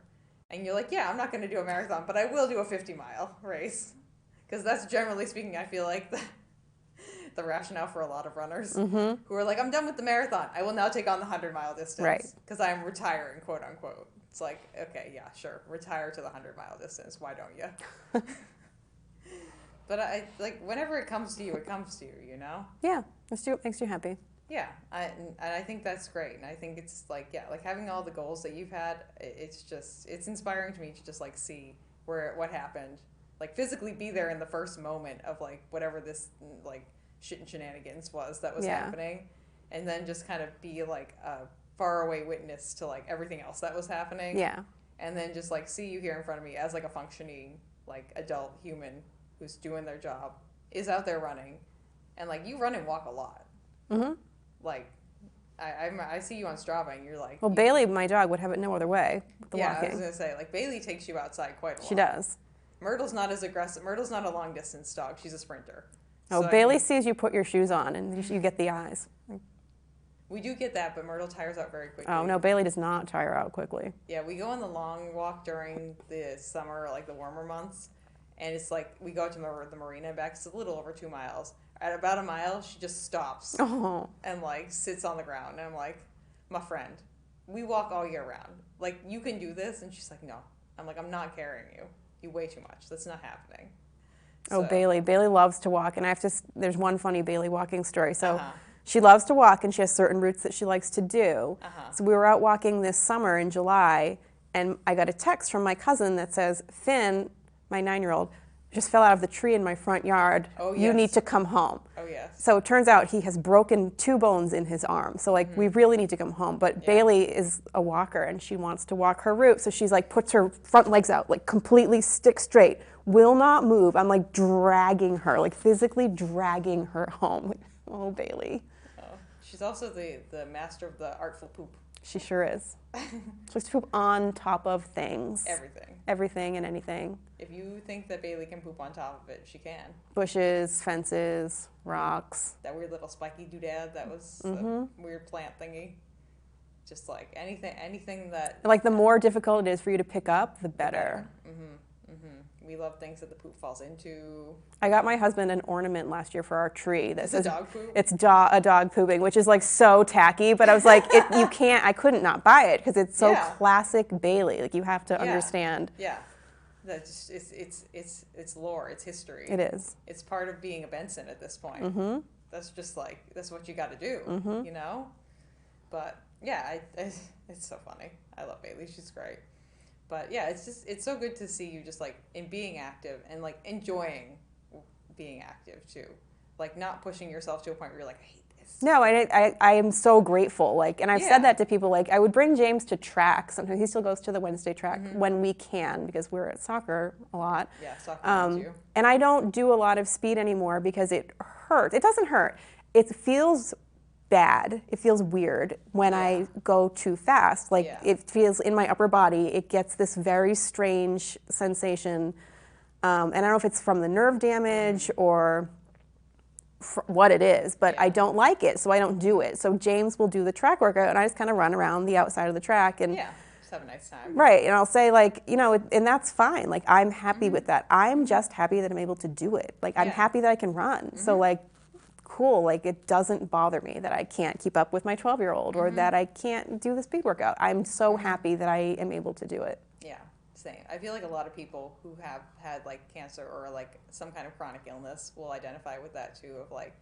and you're like, yeah, I'm not going to do a marathon, but I will do a 50-mile race, because that's generally speaking I feel like the rationale for a lot of runners who are like, I'm done with the marathon, I will now take on the 100-mile distance because I'm retiring, quote unquote. It's like, okay, yeah, sure, retire to the 100-mile distance, why don't you? But I like whenever it comes to you, it comes to you, you know? Yeah, it makes you happy. Yeah, and I think that's great, and I think it's like, yeah, like having all the goals that you've had, it's inspiring to me to just like see what happened, like physically be there in the first moment of like whatever this like shit and shenanigans was that was happening, and then just kind of be like a faraway witness to like everything else that was happening. Yeah. And then just like see you here in front of me as like a functioning like adult human who's doing their job, is out there running, and like you run and walk a lot. Mm-hmm. Like I see you on Strava and you're like, well, Bailey, my dog, would have it no other way with the walking. I was gonna say, like, Bailey takes you outside quite a lot. She does. Myrtle's not as aggressive. Myrtle's not a long distance dog. She's a sprinter. Oh, so Bailey sees you put your shoes on and you get the eyes. We do get that, but Myrtle tires out very quickly. Oh, no, Bailey does not tire out quickly. Yeah, we go on the long walk during the summer, like the warmer months, and it's like we go to the marina and back. It's a little over 2 miles. At about a mile, she just stops and like sits on the ground. And I'm like, my friend, we walk all year round. Like, you can do this. And she's like, no. I'm like, I'm not carrying you. You weigh too much. That's not happening. So. Oh, Bailey loves to walk. And there's one funny Bailey walking story. So she loves to walk and she has certain routes that she likes to do. So we were out walking this summer in July, and I got a text from my cousin that says, Finn, my 9-year-old, just fell out of the tree in my front yard. Oh, yes. You need to come home. Oh, yes. So it turns out he has broken 2 bones in his arm. So, like, we really need to come home. But Bailey is a walker, and she wants to walk her route. So she's, like, puts her front legs out, like, completely stick straight, will not move. I'm, like, dragging her, like, physically dragging her home. Like, oh, Bailey. Oh. She's also the master of the artful poop. She sure is. She likes to poop on top of things. Everything. Everything and anything. If you think that Bailey can poop on top of it, she can. Bushes, fences, rocks. That weird little spiky doodad that was a weird plant thingy. Just like anything that... Like, the more difficult it is for you to pick up, the better. We love things that the poop falls into. I got my husband an ornament last year for our tree. That says, dog poop? It's a dog pooping, which is like so tacky, but I was like, I couldn't not buy it because it's so classic Bailey. Like, you have to understand. Yeah. That's it's lore, it's history. It is. It's part of being a Benson at this point. That's just like, that's what you got to do, you know? But yeah, it's so funny. I love Bailey. She's great. But yeah, it's so good to see you just like in being active and like enjoying being active too. Like, not pushing yourself to a point where you're like, I hate this. No, I am so grateful. Like, and I've said that to people. Like, I would bring James to track. Sometimes he still goes to the Wednesday track when we can, because we're at soccer a lot. Yeah, soccer too. And I don't do a lot of speed anymore because it hurts. It doesn't hurt. It feels bad. It feels weird when I go too fast. Like, it feels in my upper body, it gets this very strange sensation. And I don't know if it's from the nerve damage or what it is, but I don't like it, so I don't do it. So James will do the track workout, and I just kind of run around the outside of the track. And just have a nice time. Right, and I'll say, like, you know, and that's fine. Like, I'm happy with that. I'm just happy that I'm able to do it. Like, I'm happy that I can run. So, like, cool, like, it doesn't bother me that I can't keep up with my 12-year-old or that I can't do the speed workout. I'm so happy that I am able to do it. Yeah, Same. I feel like a lot of people who have had like cancer or like some kind of chronic illness will identify with that too. Of like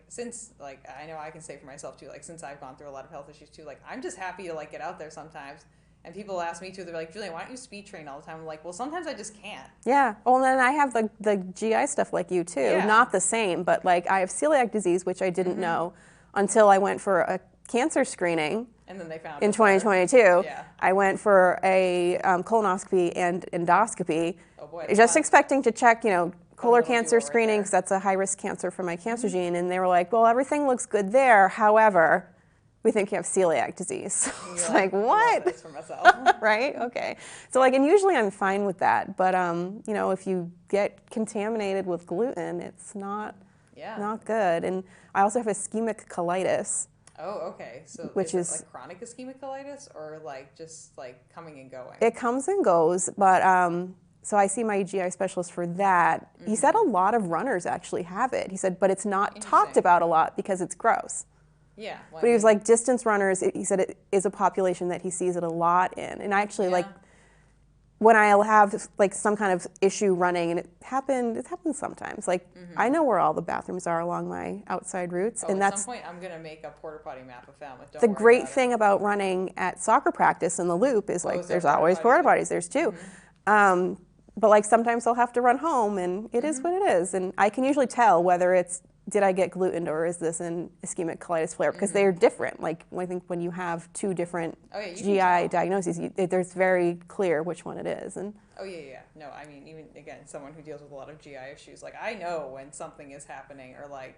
since like I know I can say for myself too. Like since I've gone through a lot of health issues too. Like I'm just happy to like get out there sometimes. And people ask me too. They're like, Julian, why don't you speed train all the time? I'm like, well, sometimes I just can't. Yeah. Well, then I have the GI stuff like you too. Yeah. Not the same, but like I have celiac disease, which I didn't know until I went for a cancer screening. And then they found in it 2022. Yeah. I went for a colonoscopy and endoscopy. Oh boy. Just fun. expecting to check, color little cancer duo right screening there. because that's a high risk cancer for my cancer gene. And they were like, well, everything looks good there. However, we think you have celiac disease. And It's you're like, I love what? this for myself. Right? Okay. So like, and usually I'm fine with that. But, if you get contaminated with gluten, it's not good. And I also have ischemic colitis. Oh, okay. So Which is is it like chronic ischemic colitis or like just like coming and going? It comes and goes, but so I see my GI specialist for that. He said a lot of runners actually have it. He said, but it's not talked about a lot because it's gross. Yeah. Well, But he was like, distance runners, he said it is a population that he sees it a lot in. And I actually like, when I'll have like some kind of issue running, and it happens sometimes. Like I know where all the bathrooms are along my outside routes, and at that's some point I'm gonna make a porta potty map of Falmouth. Don't the worry great about thing about running at soccer practice in the loop is like is there there's porta always potties? porta potties. There's two. But like sometimes I'll have to run home, and it is what it is. And I can usually tell whether it's did I get gluten or is this an ischemic colitis flare, because they're different. Like I think when you have two different GI diagnoses, there's very clear which one it is. And Oh yeah. No, I mean even again, someone who deals with a lot of GI issues, like I know when something is happening, or like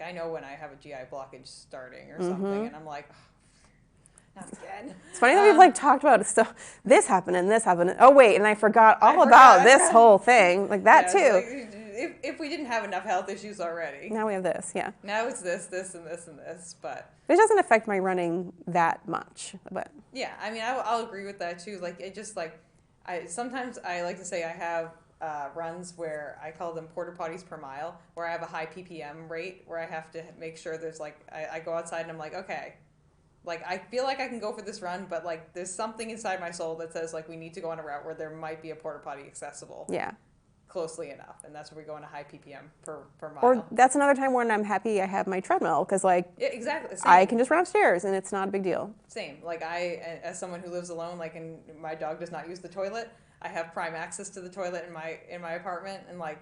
I know when I have a GI blockage starting or something, and I'm like, oh, not again. it's funny that we've like talked about stuff. This happened and this happened. Oh wait, and I forgot all about this whole thing, like that too. Like, if we didn't have enough health issues already, Now we have this, yeah. now it's this, and this, and this. But It doesn't affect my running that much, but yeah, I mean, I'll agree with that too. Like it just like sometimes I like to say I have runs where I call them porta potties per mile, where I have a high ppm rate, where I have to make sure there's like I go outside and I'm like, okay, like I feel like I can go for this run, but like there's something inside my soul that says like we need to go on a route where there might be a porta potty accessible. yeah. Closely enough, and that's where we go on a high ppm per mile. Or that's another time when I'm happy I have my treadmill, because like Yeah, exactly. Same. I can just run upstairs and it's not a big deal. Same. Like as someone who lives alone, like, and my dog does not use the toilet, I have prime access to the toilet in my apartment, and like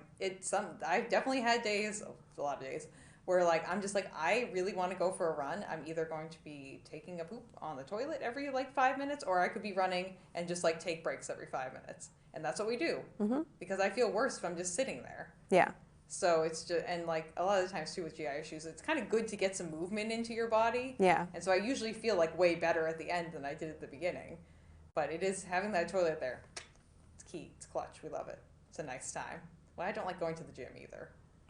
I've definitely had days, a lot of days, where like I'm just like I really want to go for a run. I'm either going to be taking a poop on the toilet every like 5 minutes, or I could be running and just like take breaks every 5 minutes, and that's what we do because I feel worse if I'm just sitting there. Yeah. So it's just, and like a lot of the times too with GI issues, it's kind of good to get some movement into your body. Yeah. And so I usually feel like way better at the end than I did at the beginning. But it is having that toilet there. It's key. It's clutch. We love it. It's a nice time. Well, I don't like going to the gym either.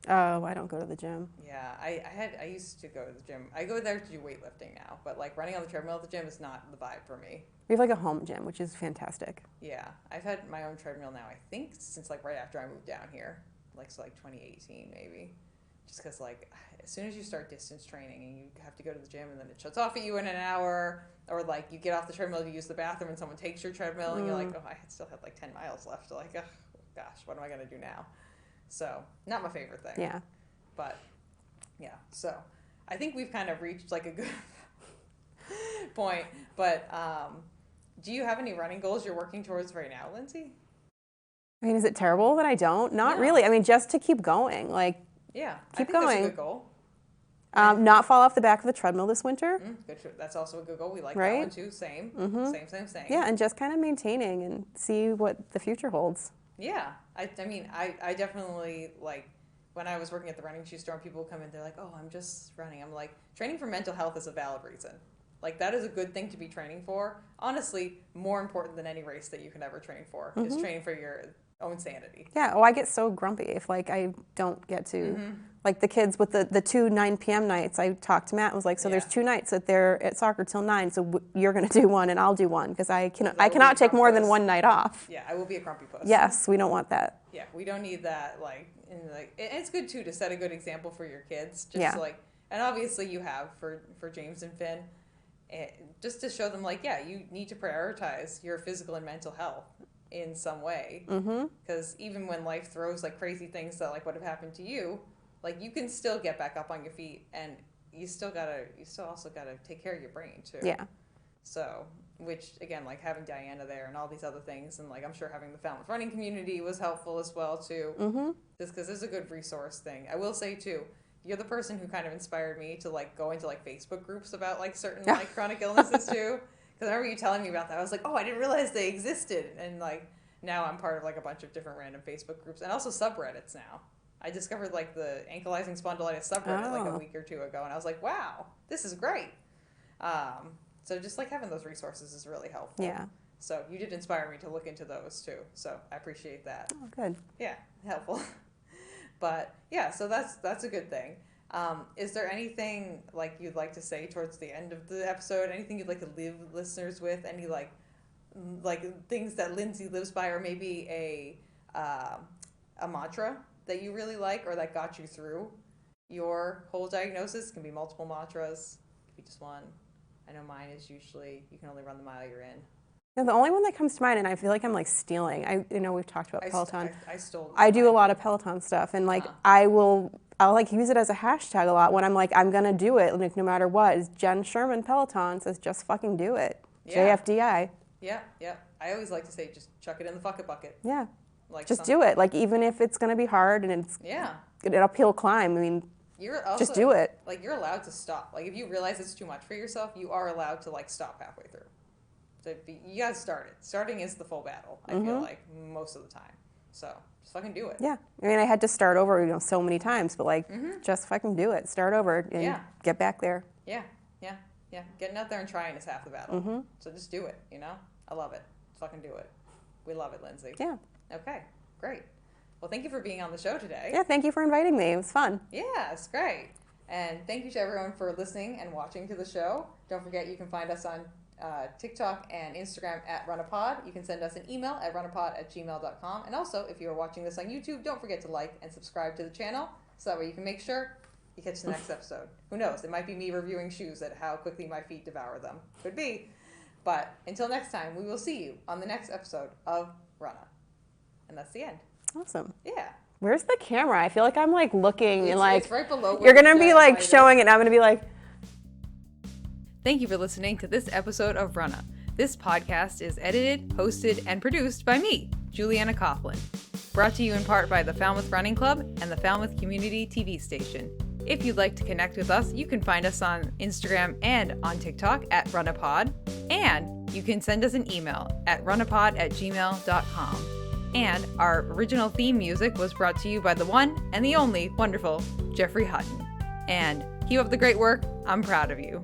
Oh, I don't go to the gym. Yeah, I used to go to the gym. I go there to do weightlifting now, but like running on the treadmill at the gym is not the vibe for me. We have like a home gym, which is fantastic. Yeah, I've had my own treadmill now, I think, since like right after I moved down here. Like, so like 2018 maybe. Just because like as soon as you start distance training and you have to go to the gym and then it shuts off at you in an hour, or like you get off the treadmill to use the bathroom and someone takes your treadmill and you're like, oh, I still have like 10 miles left. Like, oh gosh, what am I going to do now? So not my favorite thing. Yeah. But yeah, so I think we've kind of reached like a good point. But do you have any running goals you're working towards right now, Lindsay? I mean, is it terrible that I don't? Not No. really. I mean, just to keep going. Like, Yeah, Keep I think going. That's a good goal. not fall off the back of the treadmill this winter. That's also a good goal. We like Right? that one too. Same. Same. Yeah, and just kind of maintaining and see what the future holds. Yeah, I mean, I definitely, like, when I was working at the running shoe store and people would come in, they're like, oh, I'm just running. I'm like, training for mental health is a valid reason. Like, that is a good thing to be training for. Honestly, more important than any race that you can ever train for is training for your own sanity. Yeah, I get so grumpy if, like, I don't get to, like, the kids with the two 9 p.m. nights. I talked to Matt and was like, so there's 2 nights that they're at soccer till 9, so you're going to do one and I'll do one, because I cannot take more than one night off. Yeah, I will be a grumpy puss. Yes, we don't want that. Yeah, we don't need that, like, and it's good, too, to set a good example for your kids. Just Yeah. like, and obviously you have for James and Finn, just to show them, like, yeah, you need to prioritize your physical and mental health. in some way. Because even when life throws like crazy things that like would have happened to you, like you can still get back up on your feet, and you still also gotta take care of your brain too. Yeah. So, which again, like having Diana there and all these other things, and like I'm sure having the Falmouth running community was helpful as well too. Just because it's a good resource thing. I will say too, you're the person who kind of inspired me to like go into like Facebook groups about like certain like chronic illnesses too. Because I remember you telling me about that. I was like, oh, I didn't realize they existed, and like now I'm part of like a bunch of different random Facebook groups and also subreddits now. I discovered like the ankylosing spondylitis subreddit like a week or two ago, and I was like, wow, this is great. So just like having those resources is really helpful. Yeah. So you did inspire me to look into those too. So I appreciate that. Oh, good. Yeah, helpful. But yeah, so that's a good thing. Is there anything like you'd like to say towards the end of the episode? Anything you'd like to leave listeners with? Any like things that Lindsay lives by, or maybe a mantra that you really like or that got you through your whole diagnosis? It can be multiple mantras. It could be just one. I know mine is usually you can only run the mile you're in. Yeah, the only one that comes to mind, and I feel like I'm like stealing. We've talked about Peloton. I stole. I do a lot of Peloton stuff, and like I'll like use it as a hashtag a lot when I'm like I'm gonna do it, like no matter what. Is Jen Sherman Peloton says just fucking do it. Yeah. JFDI. Yeah. I always like to say just chuck it in the fuck it bucket. Yeah. Like just do it. Like even if it's gonna be hard and it's an uphill climb. I mean, you're also, just do it. Like you're allowed to stop. Like if you realize it's too much for yourself, you are allowed to like stop halfway through. You gotta start it. Starting is the full battle, I feel like, most of the time. So, just fucking do it. Yeah. I mean, I had to start over, so many times, but like, just fucking do it. Start over and get back there. Yeah. Getting out there and trying is half the battle. So just do it, I love it. Fucking do it. We love it, Lindsay. Yeah. Okay, great. Well, thank you for being on the show today. Yeah, thank you for inviting me. It was fun. Yeah, it's great. And thank you to everyone for listening and watching to the show. Don't forget you can find us on TikTok and Instagram at RunnahPod. You can send us an email at runnahpod@gmail.com. And also, if you're watching this on YouTube, don't forget to like and subscribe to the channel so that way you can make sure you catch the next episode. Who knows? It might be me reviewing shoes at how quickly my feet devour them. Could be. But until next time, we will see you on the next episode of Runnah. And that's the end. Awesome. Yeah. Where's the camera? I feel like I'm like looking and like it's right below. You're gonna be like showing it and I'm gonna be like. Thank you for listening to this episode of Runnah. This podcast is edited, hosted, and produced by me, Julianna Coughlin. Brought to you in part by the Falmouth Running Club and the Falmouth Community TV station. If you'd like to connect with us, you can find us on Instagram and on TikTok at RunnahPod. And you can send us an email at runnahpod@gmail.com. And our original theme music was brought to you by the one and the only wonderful Jeffrey Hutton. And keep up the great work. I'm proud of you.